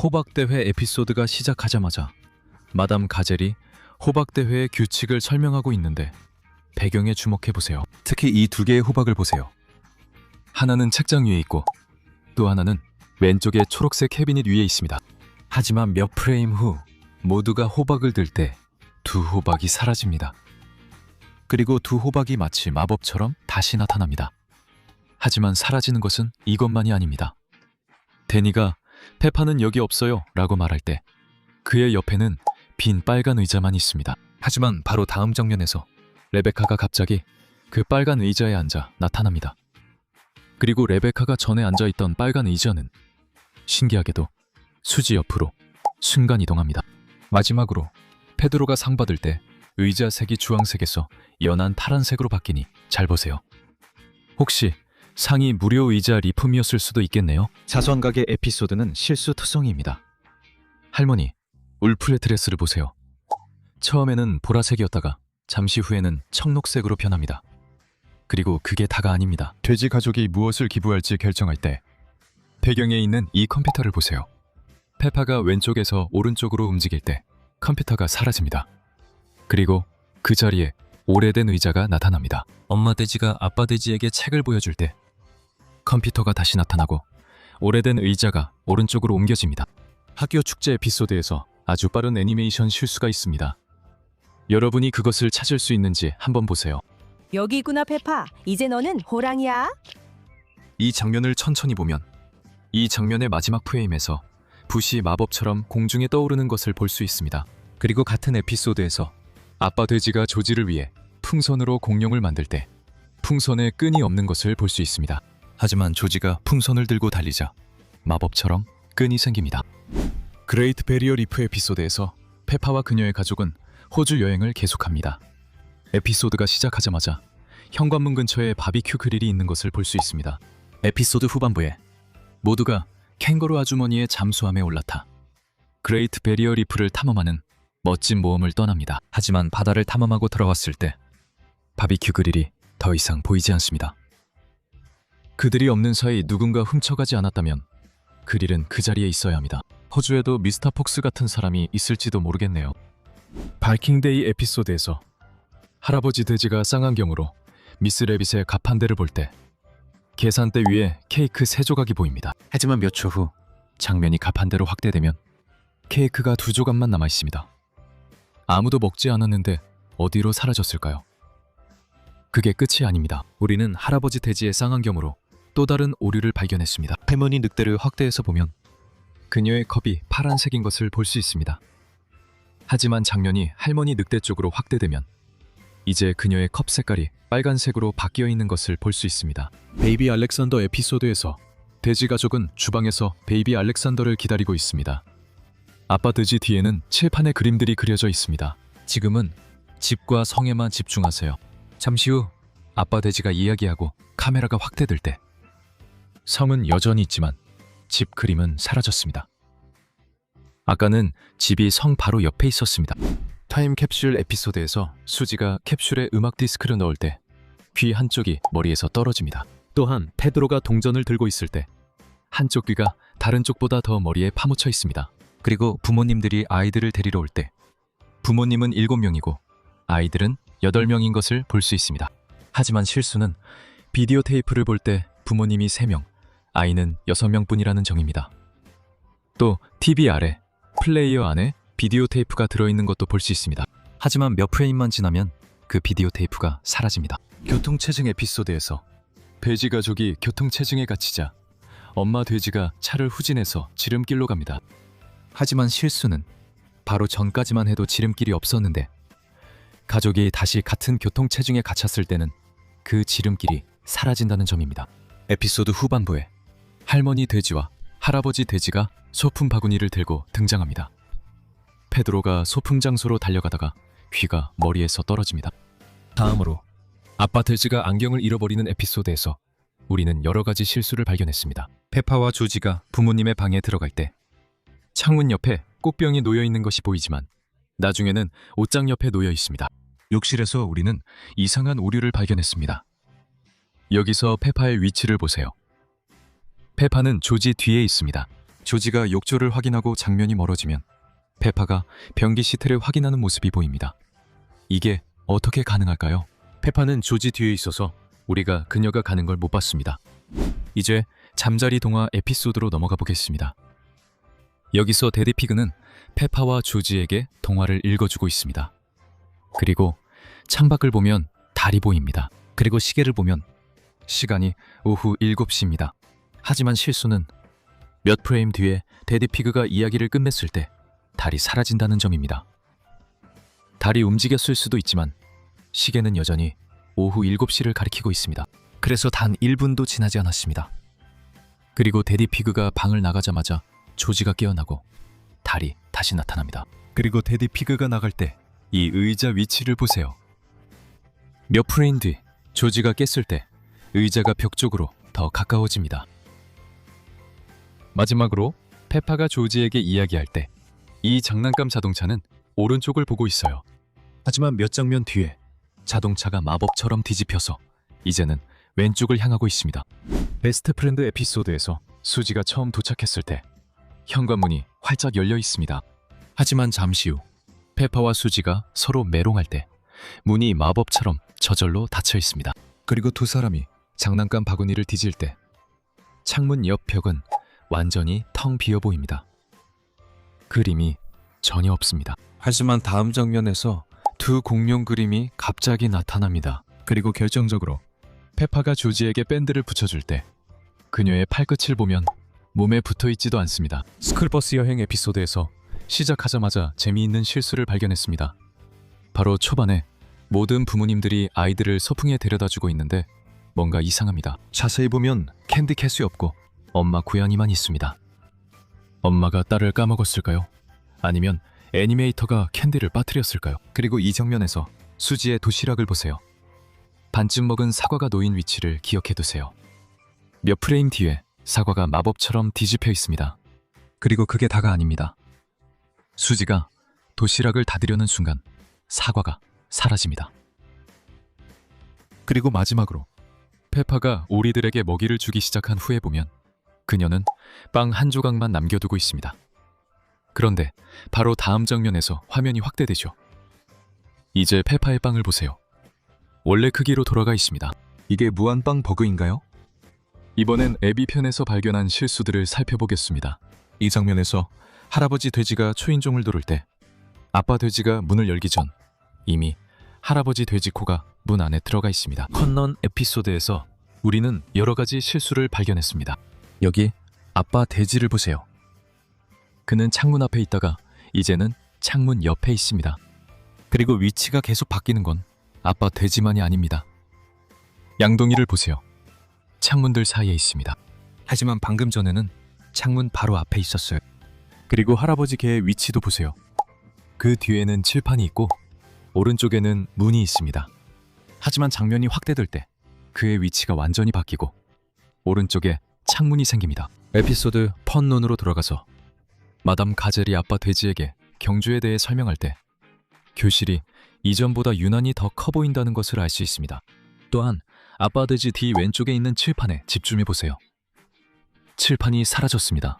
호박대회 에피소드가 시작하자마자 마담 가젤이 호박대회의 규칙을 설명하고 있는데 배경에 주목해보세요. 특히 이 2개의 호박을 보세요. 하나는 책장 위에 있고 또 하나는 왼쪽에 초록색 캐비닛 위에 있습니다. 하지만 몇 프레임 후 모두가 호박을 들 때 2호박이 사라집니다. 그리고 2호박이 마치 마법처럼 다시 나타납니다. 하지만 사라지는 것은 이것만이 아닙니다. 데니가 페파는 여기 없어요 라고 말할 때 그의 옆에는 빈 빨간 의자만 있습니다. 하지만 바로 다음 장면에서 레베카가 갑자기 그 빨간 의자에 앉아 나타납니다. 그리고 레베카가 전에 앉아있던 빨간 의자는 신기하게도 수지 옆으로 순간이동합니다. 마지막으로 페드로가 상 받을 때 의자 색이 주황색에서 연한 파란색으로 바뀌니 잘 보세요. 혹시 상이 무료 의자 리품이었을 수도 있겠네요. 자선가게 에피소드는 실수투성이입니다. 할머니, 울프의 드레스를 보세요. 처음에는 보라색이었다가 잠시 후에는 청록색으로 변합니다. 그리고 그게 다가 아닙니다. 돼지 가족이 무엇을 기부할지 결정할 때 배경에 있는 이 컴퓨터를 보세요. 페파가 왼쪽에서 오른쪽으로 움직일 때 컴퓨터가 사라집니다. 그리고 그 자리에 오래된 의자가 나타납니다. 엄마 돼지가 아빠 돼지에게 책을 보여줄 때 컴퓨터가 다시 나타나고 오래된 의자가 오른쪽으로 옮겨집니다. 학교 축제 에피소드에서 아주 빠른 애니메이션 실수가 있습니다. 여러분이 그것을 찾을 수 있는지 한번 보세요. 여기 있구나 페파. 이제 너는 호랑이야. 이 장면을 천천히 보면 이 장면의 마지막 프레임에서 붓이 마법처럼 공중에 떠오르는 것을 볼 수 있습니다. 그리고 같은 에피소드에서 아빠 돼지가 조지를 위해 풍선으로 공룡을 만들 때 풍선에 끈이 없는 것을 볼 수 있습니다. 하지만 조지가 풍선을 들고 달리자 마법처럼 끈이 생깁니다. 그레이트 베리어 리프 에피소드에서 페파와 그녀의 가족은 호주 여행을 계속합니다. 에피소드가 시작하자마자 현관문 근처에 바비큐 그릴이 있는 것을 볼 수 있습니다. 에피소드 후반부에 모두가 캥거루 아주머니의 잠수함에 올라타 그레이트 베리어 리프를 탐험하는 멋진 모험을 떠납니다. 하지만 바다를 탐험하고 들어왔을 때 바비큐 그릴이 더 이상 보이지 않습니다. 그들이 없는 사이 누군가 훔쳐가지 않았다면 그릴은 그 자리에 있어야 합니다. 호주에도 미스터 폭스 같은 사람이 있을지도 모르겠네요. 바이킹데이 에피소드에서 할아버지 돼지가 쌍안경으로 미스 레빗의 가판대를 볼 때 계산대 위에 케이크 3조각이 보입니다. 하지만 몇 초 후 장면이 가판대로 확대되면 케이크가 2조각만 남아 있습니다. 아무도 먹지 않았는데 어디로 사라졌을까요? 그게 끝이 아닙니다. 우리는 할아버지 돼지의 쌍안경으로 또 다른 오류를 발견했습니다. 할머니 늑대를 확대해서 보면 그녀의 컵이 파란색인 것을 볼 수 있습니다. 하지만 장면이 할머니 늑대 쪽으로 확대되면 이제 그녀의 컵 색깔이 빨간색으로 바뀌어 있는 것을 볼 수 있습니다. 베이비 알렉산더 에피소드에서 돼지 가족은 주방에서 베이비 알렉산더를 기다리고 있습니다. 아빠 돼지 뒤에는 칠판에 그림들이 그려져 있습니다. 지금은 집과 성에만 집중하세요. 잠시 후 아빠 돼지가 이야기하고 카메라가 확대될 때 성은 여전히 있지만 집 그림은 사라졌습니다. 아까는 집이 성 바로 옆에 있었습니다. 타임캡슐 에피소드에서 수지가 캡슐에 음악 디스크를 넣을 때 귀 한쪽이 머리에서 떨어집니다. 또한 페드로가 동전을 들고 있을 때 한쪽 귀가 다른 쪽보다 더 머리에 파묻혀 있습니다. 그리고 부모님들이 아이들을 데리러 올 때 부모님은 7명이고 아이들은 8명인 것을 볼 수 있습니다. 하지만 실수는 비디오 테이프를 볼 때 부모님이 3명, 아이는 6명뿐이라는 점입니다. 또 TV 아래, 플레이어 안에 비디오 테이프가 들어있는 것도 볼 수 있습니다. 하지만 몇 프레임만 지나면 그 비디오 테이프가 사라집니다. 교통체증 에피소드에서 돼지 가족이 교통체증에 갇히자 엄마 돼지가 차를 후진해서 지름길로 갑니다. 하지만 실수는 바로 전까지만 해도 지름길이 없었는데 가족이 다시 같은 교통체증에 갇혔을 때는 그 지름길이 사라진다는 점입니다. 에피소드 후반부에 할머니 돼지와 할아버지 돼지가 소품 바구니를 들고 등장합니다. 페드로가 소풍 장소로 달려가다가 귀가 머리에서 떨어집니다. 다음으로 아빠 돼지가 안경을 잃어버리는 에피소드에서 우리는 여러 가지 실수를 발견했습니다. 페파와 조지가 부모님의 방에 들어갈 때 창문 옆에 꽃병이 놓여 있는 것이 보이지만 나중에는 옷장 옆에 놓여 있습니다. 욕실에서 우리는 이상한 오류를 발견했습니다. 여기서 페파의 위치를 보세요. 페파는 조지 뒤에 있습니다. 조지가 욕조를 확인하고 장면이 멀어지면 페파가 변기 시트를 확인하는 모습이 보입니다. 이게 어떻게 가능할까요? 페파는 조지 뒤에 있어서 우리가 그녀가 가는 걸 못 봤습니다. 이제 잠자리 동화 에피소드로 넘어가 보겠습니다. 여기서 데디 피그는 페파와 조지에게 동화를 읽어주고 있습니다. 그리고 창밖을 보면 달이 보입니다. 그리고 시계를 보면 시간이 오후 7시입니다. 하지만 실수는 몇 프레임 뒤에 데디 피그가 이야기를 끝냈을 때 달이 사라진다는 점입니다. 달이 움직였을 수도 있지만 시계는 여전히 오후 7시를 가리키고 있습니다. 그래서 단 1분도 지나지 않았습니다. 그리고 데디 피그가 방을 나가자마자 조지가 깨어나고 달이 다시 나타납니다. 그리고 데디 피그가 나갈 때 이 의자 위치를 보세요. 몇 프레임 뒤 조지가 깼을 때 의자가 벽 쪽으로 더 가까워집니다. 마지막으로 페파가 조지에게 이야기할 때 이 장난감 자동차는 오른쪽을 보고 있어요. 하지만 몇 장면 뒤에 자동차가 마법처럼 뒤집혀서 이제는 왼쪽을 향하고 있습니다. 베스트 프렌드 에피소드에서 수지가 처음 도착했을 때 현관문이 활짝 열려 있습니다. 하지만 잠시 후 페파와 수지가 서로 메롱할 때 문이 마법처럼 저절로 닫혀 있습니다. 그리고 두 사람이 장난감 바구니를 뒤질 때 창문 옆 벽은 완전히 텅 비어 보입니다. 그림이 전혀 없습니다. 하지만 다음 장면에서 두 공룡 그림이 갑자기 나타납니다. 그리고 결정적으로 페파가 조지에게 밴드를 붙여줄 때 그녀의 팔끝을 보면 몸에 붙어있지도 않습니다. 스쿨버스 여행 에피소드에서 시작하자마자 재미있는 실수를 발견했습니다. 바로 초반에 모든 부모님들이 아이들을 소풍에 데려다주고 있는데 뭔가 이상합니다. 자세히 보면 캔디 캣이 없고 엄마 고양이만 있습니다. 엄마가 딸을 까먹었을까요? 아니면 애니메이터가 캔디를 빠뜨렸을까요? 그리고 이 장면에서 수지의 도시락을 보세요. 반쯤 먹은 사과가 놓인 위치를 기억해두세요. 몇 프레임 뒤에 사과가 마법처럼 뒤집혀 있습니다. 그리고 그게 다가 아닙니다. 수지가 도시락을 닫으려는 순간 사과가 사라집니다. 그리고 마지막으로 페파가 오리들에게 먹이를 주기 시작한 후에 보면 그녀는 빵 한 조각만 남겨두고 있습니다. 그런데 바로 다음 장면에서 화면이 확대되죠. 이제 페파의 빵을 보세요. 원래 크기로 돌아가 있습니다. 이게 무한빵 버그인가요? 이번엔 애비 편에서 발견한 실수들을 살펴보겠습니다. 이 장면에서 할아버지 돼지가 초인종을 누를 때 아빠 돼지가 문을 열기 전 이미 할아버지 돼지 코가 문 안에 들어가 있습니다. 컨넌 에피소드에서 우리는 여러 가지 실수를 발견했습니다. 여기 아빠 돼지를 보세요. 그는 창문 앞에 있다가 이제는 창문 옆에 있습니다. 그리고 위치가 계속 바뀌는 건 아빠 돼지만이 아닙니다. 양동이를 보세요. 창문들 사이에 있습니다. 하지만 방금 전에는 창문 바로 앞에 있었어요. 그리고 할아버지 개의 위치도 보세요. 그 뒤에는 칠판이 있고 오른쪽에는 문이 있습니다. 하지만 장면이 확대될 때 그의 위치가 완전히 바뀌고 오른쪽에 창문이 생깁니다. 에피소드 펀론으로 들어가서 마담 가젤이 아빠 돼지에게 경주에 대해 설명할 때 교실이 이전보다 유난히 더 커 보인다는 것을 알 수 있습니다. 또한 아빠 돼지 뒤 왼쪽에 있는 칠판에 집중해 보세요. 칠판이 사라졌습니다.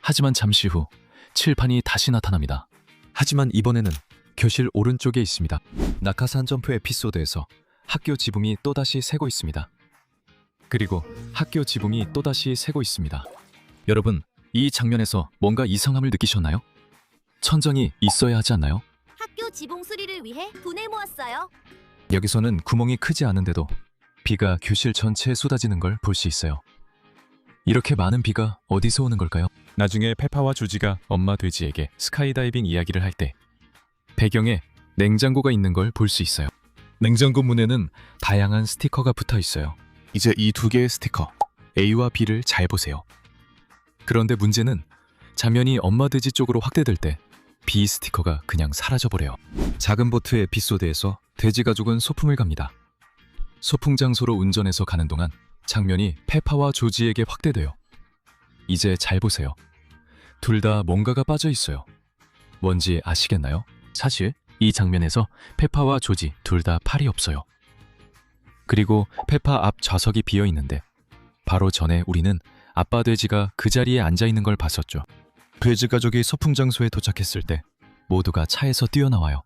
하지만 잠시 후 칠판이 다시 나타납니다. 하지만 이번에는 교실 오른쪽에 있습니다. 낙하산 점프 에피소드에서 학교 지붕이 또다시 새고 있습니다. 그리고 학교 지붕이 또다시 새고 있습니다. 여러분, 이 장면에서 뭔가 이상함을 느끼셨나요? 천정이 있어야 하지 않나요? 학교 지붕 수리를 위해 돈을 모았어요. 여기서는 구멍이 크지 않은데도 비가 교실 전체에 쏟아지는 걸 볼 수 있어요. 이렇게 많은 비가 어디서 오는 걸까요? 나중에 페파와 조지가 엄마 돼지에게 스카이다이빙 이야기를 할 때 배경에 냉장고가 있는 걸 볼 수 있어요. 냉장고 문에는 다양한 스티커가 붙어 있어요. 이제 이 두 개의 스티커 A와 B를 잘 보세요. 그런데 문제는 장면이 엄마 돼지 쪽으로 확대될 때 B 스티커가 그냥 사라져버려요. 작은 보트 에피소드에서 돼지 가족은 소풍을 갑니다. 소풍 장소로 운전해서 가는 동안 장면이 페파와 조지에게 확대돼요. 이제 잘 보세요. 둘 다 뭔가가 빠져 있어요. 뭔지 아시겠나요? 사실 이 장면에서 페파와 조지 둘 다 팔이 없어요. 그리고 페파 앞 좌석이 비어 있는데 바로 전에 우리는 아빠 돼지가 그 자리에 앉아 있는 걸 봤었죠. 돼지 가족이 소풍 장소에 도착했을 때 모두가 차에서 뛰어나와요.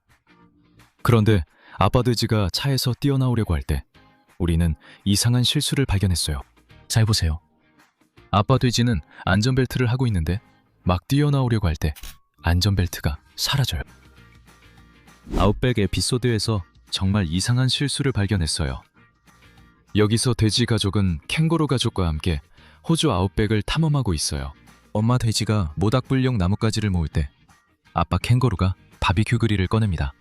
그런데 아빠 돼지가 차에서 뛰어나오려고 할 때 우리는 이상한 실수를 발견했어요. 잘 보세요. 아빠 돼지는 안전벨트를 하고 있는데 막 뛰어나오려고 할 때 안전벨트가 사라져요. 아웃백 에피소드에서 정말 이상한 실수를 발견했어요. 여기서 돼지 가족은 캥거루 가족과 함께 호주 아웃백을 탐험하고 있어요. 엄마 돼지가 모닥불용 나뭇가지를 모을 때 아빠 캥거루가 바비큐 그릴을 꺼냅니다.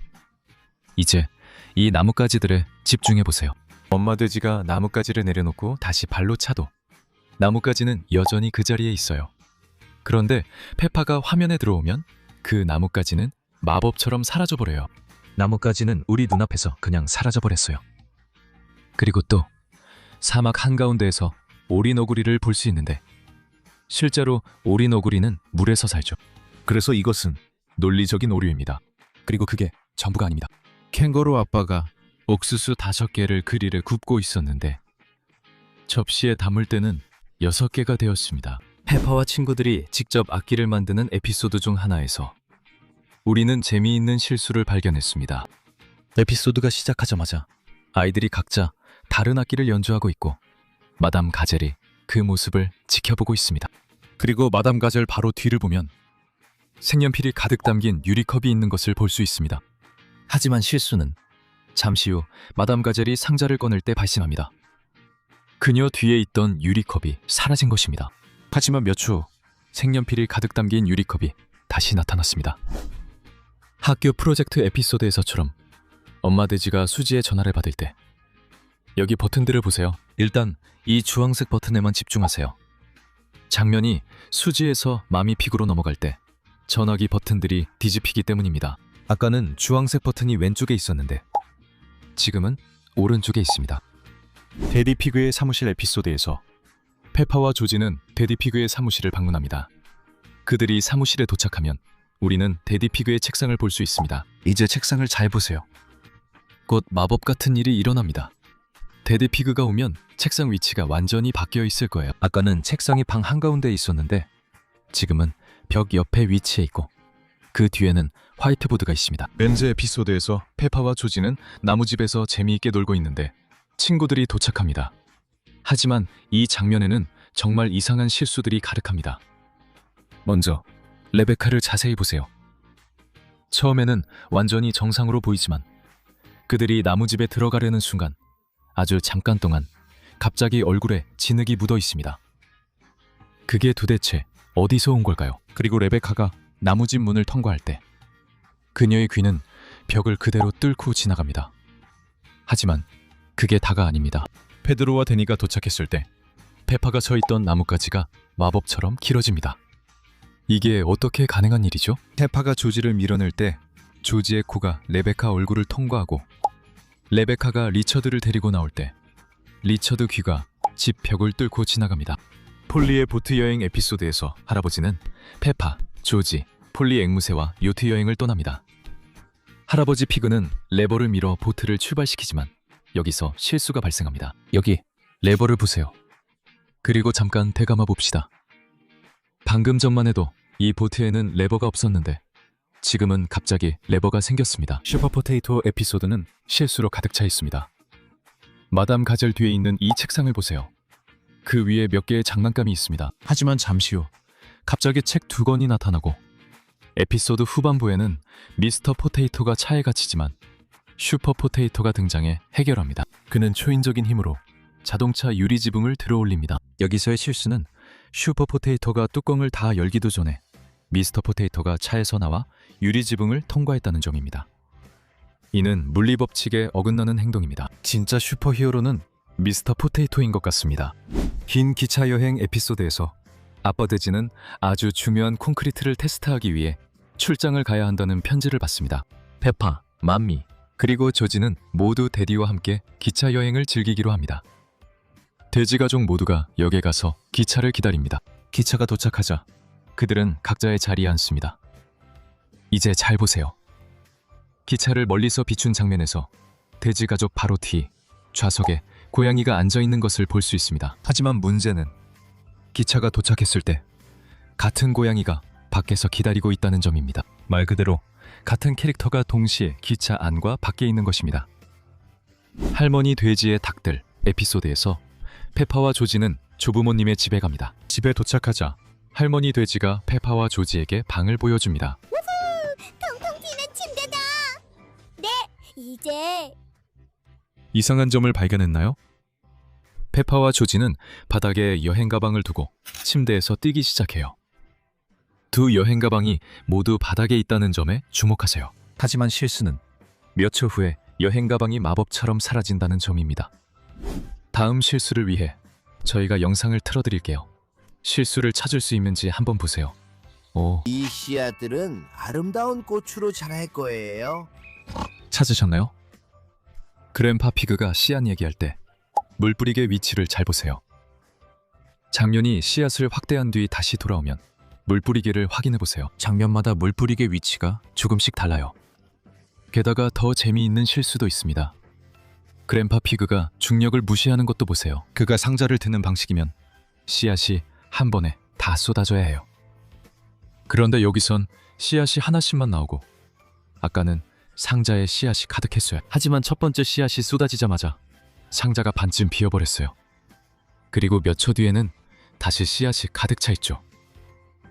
이제 이 나뭇가지들에 집중해 보세요. 엄마 돼지가 나뭇가지를 내려놓고 다시 발로 차도 나뭇가지는 여전히 그 자리에 있어요. 그런데 페파가 화면에 들어오면 그 나뭇가지는 마법처럼 사라져버려요. 나뭇가지는 우리 눈앞에서 그냥 사라져버렸어요. 그리고 또 사막 한가운데에서 오리너구리를 볼 수 있는데 실제로 오리너구리는 물에서 살죠. 그래서 이것은 논리적인 오류입니다. 그리고 그게 전부가 아닙니다. 캥거루 아빠가 옥수수 5개를 그릴에 굽고 있었는데 접시에 담을 때는 6개가 되었습니다. 페파와 친구들이 직접 악기를 만드는 에피소드 중 하나에서 우리는 재미있는 실수를 발견했습니다. 에피소드가 시작하자마자 아이들이 각자 다른 악기를 연주하고 있고 마담 가젤이 그 모습을 지켜보고 있습니다. 그리고 마담 가젤 바로 뒤를 보면 색연필이 가득 담긴 유리컵이 있는 것을 볼 수 있습니다. 하지만 실수는 잠시 후 마담 가젤이 상자를 꺼낼 때 발생합니다. 그녀 뒤에 있던 유리컵이 사라진 것입니다. 하지만 몇 초 후 색연필이 가득 담긴 유리컵이 다시 나타났습니다. 학교 프로젝트 에피소드에서처럼 엄마 돼지가 수지의 전화를 받을 때 여기 버튼들을 보세요. 일단 이 주황색 버튼에만 집중하세요. 장면이 수지에서 마미픽으로 넘어갈 때 전화기 버튼들이 뒤집히기 때문입니다. 아까는 주황색 버튼이 왼쪽에 있었는데 지금은 오른쪽에 있습니다. 데디 피그의 사무실 에피소드에서 페파와 조지는 데디 피그의 사무실을 방문합니다. 그들이 사무실에 도착하면 우리는 데디 피그의 책상을 볼 수 있습니다. 이제 책상을 잘 보세요. 곧 마법 같은 일이 일어납니다. 데디 피그가 오면 책상 위치가 완전히 바뀌어 있을 거예요. 아까는 책상이 방 한가운데에 있었는데 지금은 벽 옆에 위치해 있고 그 뒤에는 화이트보드가 있습니다. 렌즈 에피소드에서 페파와 조지는 나무집에서 재미있게 놀고 있는데 친구들이 도착합니다. 하지만 이 장면에는 정말 이상한 실수들이 가득합니다. 먼저 레베카를 자세히 보세요. 처음에는 완전히 정상으로 보이지만 그들이 나무집에 들어가려는 순간 아주 잠깐 동안 갑자기 얼굴에 진흙이 묻어 있습니다. 그게 도대체 어디서 온 걸까요? 그리고 레베카가 나무집 문을 통과할 때 그녀의 귀는 벽을 그대로 뚫고 지나갑니다. 하지만 그게 다가 아닙니다. 페드로와 데니가 도착했을 때 페파가 서 있던 나뭇가지가 마법처럼 길어집니다. 이게 어떻게 가능한 일이죠? 페파가 조지를 밀어낼 때 조지의 코가 레베카 얼굴을 통과하고 레베카가 리처드를 데리고 나올 때 리처드 귀가 집 벽을 뚫고 지나갑니다. 폴리의 보트 여행 에피소드에서 할아버지는 페파, 조지, 폴리 앵무새와 요트 여행을 떠납니다. 할아버지 피그는 레버를 밀어 보트를 출발시키지만 여기서 실수가 발생합니다. 여기 레버를 보세요. 그리고 잠깐 되감아 봅시다. 방금 전만 해도 이 보트에는 레버가 없었는데 지금은 갑자기 레버가 생겼습니다. 슈퍼포테이토 에피소드는 실수로 가득 차 있습니다. 마담 가젤 뒤에 있는 이 책상을 보세요. 그 위에 몇 개의 장난감이 있습니다. 하지만 잠시 후 갑자기 책 2권이 나타나고 에피소드 후반부에는 미스터 포테이토가 차에 갇히지만 슈퍼 포테이토가 등장해 해결합니다. 그는 초인적인 힘으로 자동차 유리 지붕을 들어올립니다. 여기서의 실수는 슈퍼 포테이토가 뚜껑을 다 열기도 전에 미스터 포테이토가 차에서 나와 유리 지붕을 통과했다는 점입니다. 이는 물리 법칙에 어긋나는 행동입니다. 진짜 슈퍼히어로는 미스터 포테이토인 것 같습니다. 긴 기차 여행 에피소드에서 아빠 돼지는 아주 중요한 콘크리트를 테스트하기 위해 출장을 가야 한다는 편지를 받습니다. 페파, 맘미, 그리고 조지는 모두 데디와 함께 기차 여행을 즐기기로 합니다. 돼지 가족 모두가 역에 가서 기차를 기다립니다. 기차가 도착하자 그들은 각자의 자리에 앉습니다. 이제 잘 보세요. 기차를 멀리서 비춘 장면에서 돼지 가족 바로 뒤 좌석에 고양이가 앉아있는 것을 볼 수 있습니다. 하지만 문제는 기차가 도착했을 때 같은 고양이가 밖에서 기다리고 있다는 점입니다. 말 그대로 같은 캐릭터가 동시에 기차 안과 밖에 있는 것입니다. 할머니 돼지의 닭들 에피소드에서 페파와 조지는 조부모님의 집에 갑니다. 집에 도착하자 할머니 돼지가 페파와 조지에게 방을 보여줍니다. 통통 튀는 침대다. 네, 이제 이상한 점을 발견했나요? 페파와 조지는 바닥에 여행 가방을 두고 침대에서 뛰기 시작해요. 두 여행 가방이 모두 바닥에 있다는 점에 주목하세요. 하지만 실수는 몇 초 후에 여행 가방이 마법처럼 사라진다는 점입니다. 다음 실수를 위해 저희가 영상을 틀어드릴게요. 실수를 찾을 수 있는지 한번 보세요. 오, 이 씨앗들은 아름다운 꽃으로 자랄 거예요. 찾으셨나요? 그랜파 피그가 씨앗 얘기할 때 물뿌리개 위치를 잘 보세요. 장면이 씨앗을 확대한 뒤 다시 돌아오면 물뿌리개를 확인해 보세요. 장면마다 물뿌리개 위치가 조금씩 달라요. 게다가 더 재미있는 실수도 있습니다. 그랜파 피그가 중력을 무시하는 것도 보세요. 그가 상자를 드는 방식이면 씨앗이 한 번에 다 쏟아져야 해요. 그런데 여기선 씨앗이 하나씩만 나오고 아까는 상자에 씨앗이 가득했어요. 하지만 첫 번째 씨앗이 쏟아지자마자 상자가 반쯤 비어버렸어요. 그리고 몇 초 뒤에는 다시 씨앗이 가득 차 있죠.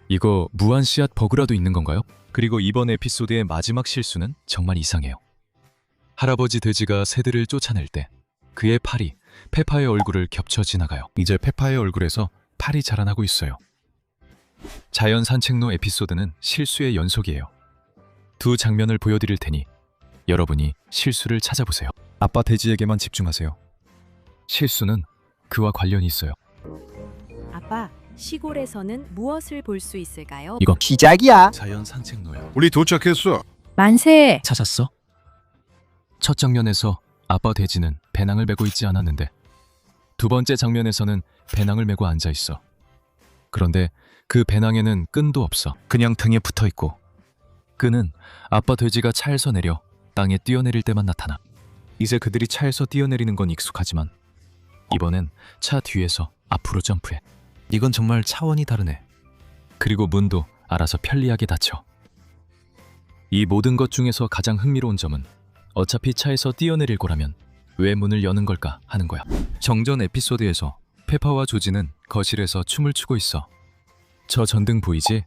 이거 무한 씨앗 버그라도 있는 건가요? 그리고 이번 에피소드의 마지막 실수는 정말 이상해요. 할아버지 돼지가 새들을 쫓아낼 때 그의 팔이 페파의 얼굴을 겹쳐 지나가요. 이제 페파의 얼굴에서 팔이 자라나고 있어요. 자연 산책로 에피소드는 실수의 연속이에요. 두 장면을 보여드릴 테니 여러분이 실수를 찾아보세요. 아빠 돼지에게만 집중하세요. 실수는 그와 관련이 있어요. 아빠, 시골에서는 무엇을 볼 수 있을까요? 이건 시작이야. 자연 산책로야. 우리 도착했어. 만세! 찾았어? 첫 장면에서 아빠 돼지는 배낭을 메고 있지 않았는데 두 번째 장면에서는 배낭을 메고 앉아 있어. 그런데 그 배낭에는 끈도 없어. 그냥 등에 붙어 있고 끈은 아빠 돼지가 차에서 내려 땅에 뛰어내릴 때만 나타나. 이제 그들이 차에서 뛰어내리는 건 익숙하지만 이번엔 차 뒤에서 앞으로 점프해. 이건 정말 차원이 다르네. 그리고 문도 알아서 편리하게 닫혀. 이 모든 것 중에서 가장 흥미로운 점은 어차피 차에서 뛰어내릴 거라면 왜 문을 여는 걸까 하는 거야. 정전 에피소드에서 페파와 조지는 거실에서 춤을 추고 있어. 저 전등 보이지?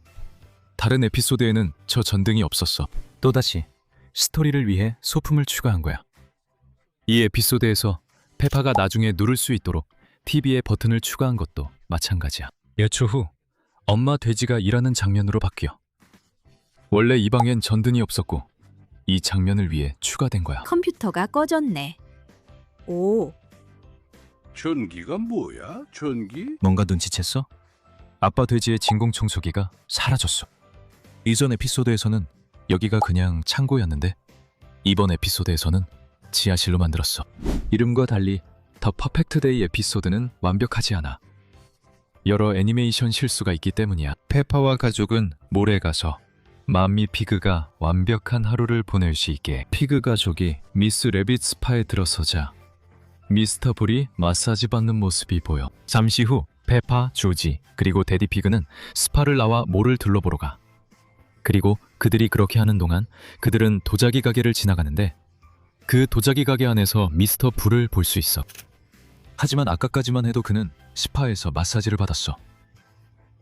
다른 에피소드에는 저 전등이 없었어. 또다시 스토리를 위해 소품을 추가한 거야. 이 에피소드에서 페파가 나중에 누를 수 있도록 TV에 버튼을 추가한 것도 마찬가지야. 몇 초 후 엄마 돼지가 일하는 장면으로 바뀌어. 원래 이 방엔 전등이 없었고 이 장면을 위해 추가된 거야. 컴퓨터가 꺼졌네. 오, 전기가 뭐야? 전기? 뭔가 눈치챘어? 아빠 돼지의 진공청소기가 사라졌어. 이전 에피소드에서는 여기가 그냥 창고였는데 이번 에피소드에서는 지하실로 만들었어. 이름과 달리 더 퍼펙트 데이 에피소드는 완벽하지 않아. 여러 애니메이션 실수가 있기 때문이야. 페파와 가족은 몰에 가서 맘미 피그가 완벽한 하루를 보낼 수 있게 피그 가족이 미스 레빗 스파에 들어서자 미스터 불이 마사지 받는 모습이 보여. 잠시 후 페파, 조지, 그리고 데디 피그는 스파를 나와 몰을 둘러보러 가. 그리고 그들이 그렇게 하는 동안 그들은 도자기 가게를 지나가는데 그 도자기 가게 안에서 미스터 불을 볼 수 있어. 하지만 아까까지만 해도 그는 스파에서 마사지를 받았어.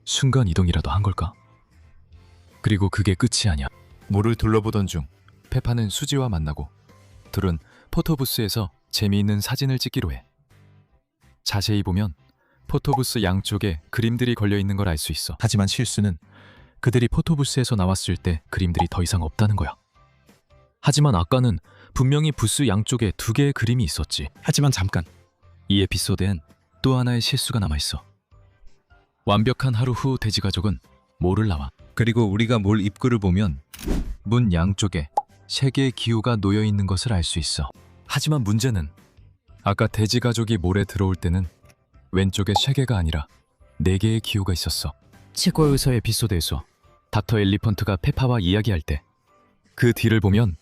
순간 이동이라도 한 걸까? 그리고 그게 끝이 아니야. 몰을 둘러보던 중 페파는 수지와 만나고 둘은 포토부스에서 재미있는 사진을 찍기로 해. 자세히 보면 포토부스 양쪽에 그림들이 걸려 있는 걸 알 수 있어. 하지만 실수는 그들이 포토부스에서 나왔을 때 그림들이 더 이상 없다는 거야. 하지만 아까는 분명히 부스 양쪽에 2개의 그림이 있었지. 하지만 잠깐. 이 에피소드엔 또 하나의 실수가 남아있어. 완벽한 하루 후 돼지 가족은 몰을 나와. 그리고 우리가 몰 입구를 보면 문 양쪽에 3개의 기호가 놓여 있는 것을 알 수 있어. 하지만 문제는 아까 돼지 가족이 몰에 들어올 때는 왼쪽에 3개가 아니라 4개의 기호가 있었어. 최고의 의사 에피소드에서 닥터 엘리펀트가 페파와 이야기할 때 그 뒤를 보면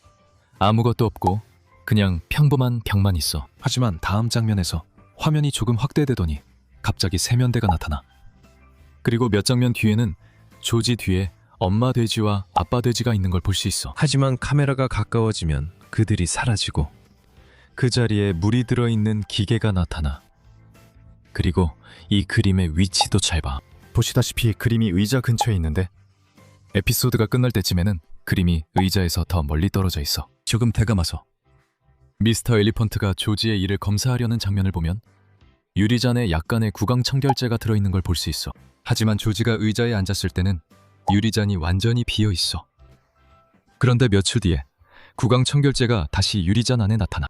아무것도 없고 그냥 평범한 벽만 있어. 하지만 다음 장면에서 화면이 조금 확대되더니 갑자기 세면대가 나타나. 그리고 몇 장면 뒤에는 조지 뒤에 엄마 돼지와 아빠 돼지가 있는 걸 볼 수 있어. 하지만 카메라가 가까워지면 그들이 사라지고 그 자리에 물이 들어있는 기계가 나타나. 그리고 이 그림의 위치도 잘 봐. 보시다시피 그림이 의자 근처에 있는데 에피소드가 끝날 때쯤에는 그림이 의자에서 더 멀리 떨어져 있어. 조금 대감아서 미스터 엘리펀트가 조지의 이를 검사하려는 장면을 보면 유리잔에 약간의 구강 청결제가 들어있는 걸 볼 수 있어. 하지만 조지가 의자에 앉았을 때는 유리잔이 완전히 비어 있어. 그런데 며칠 뒤에 구강 청결제가 다시 유리잔 안에 나타나.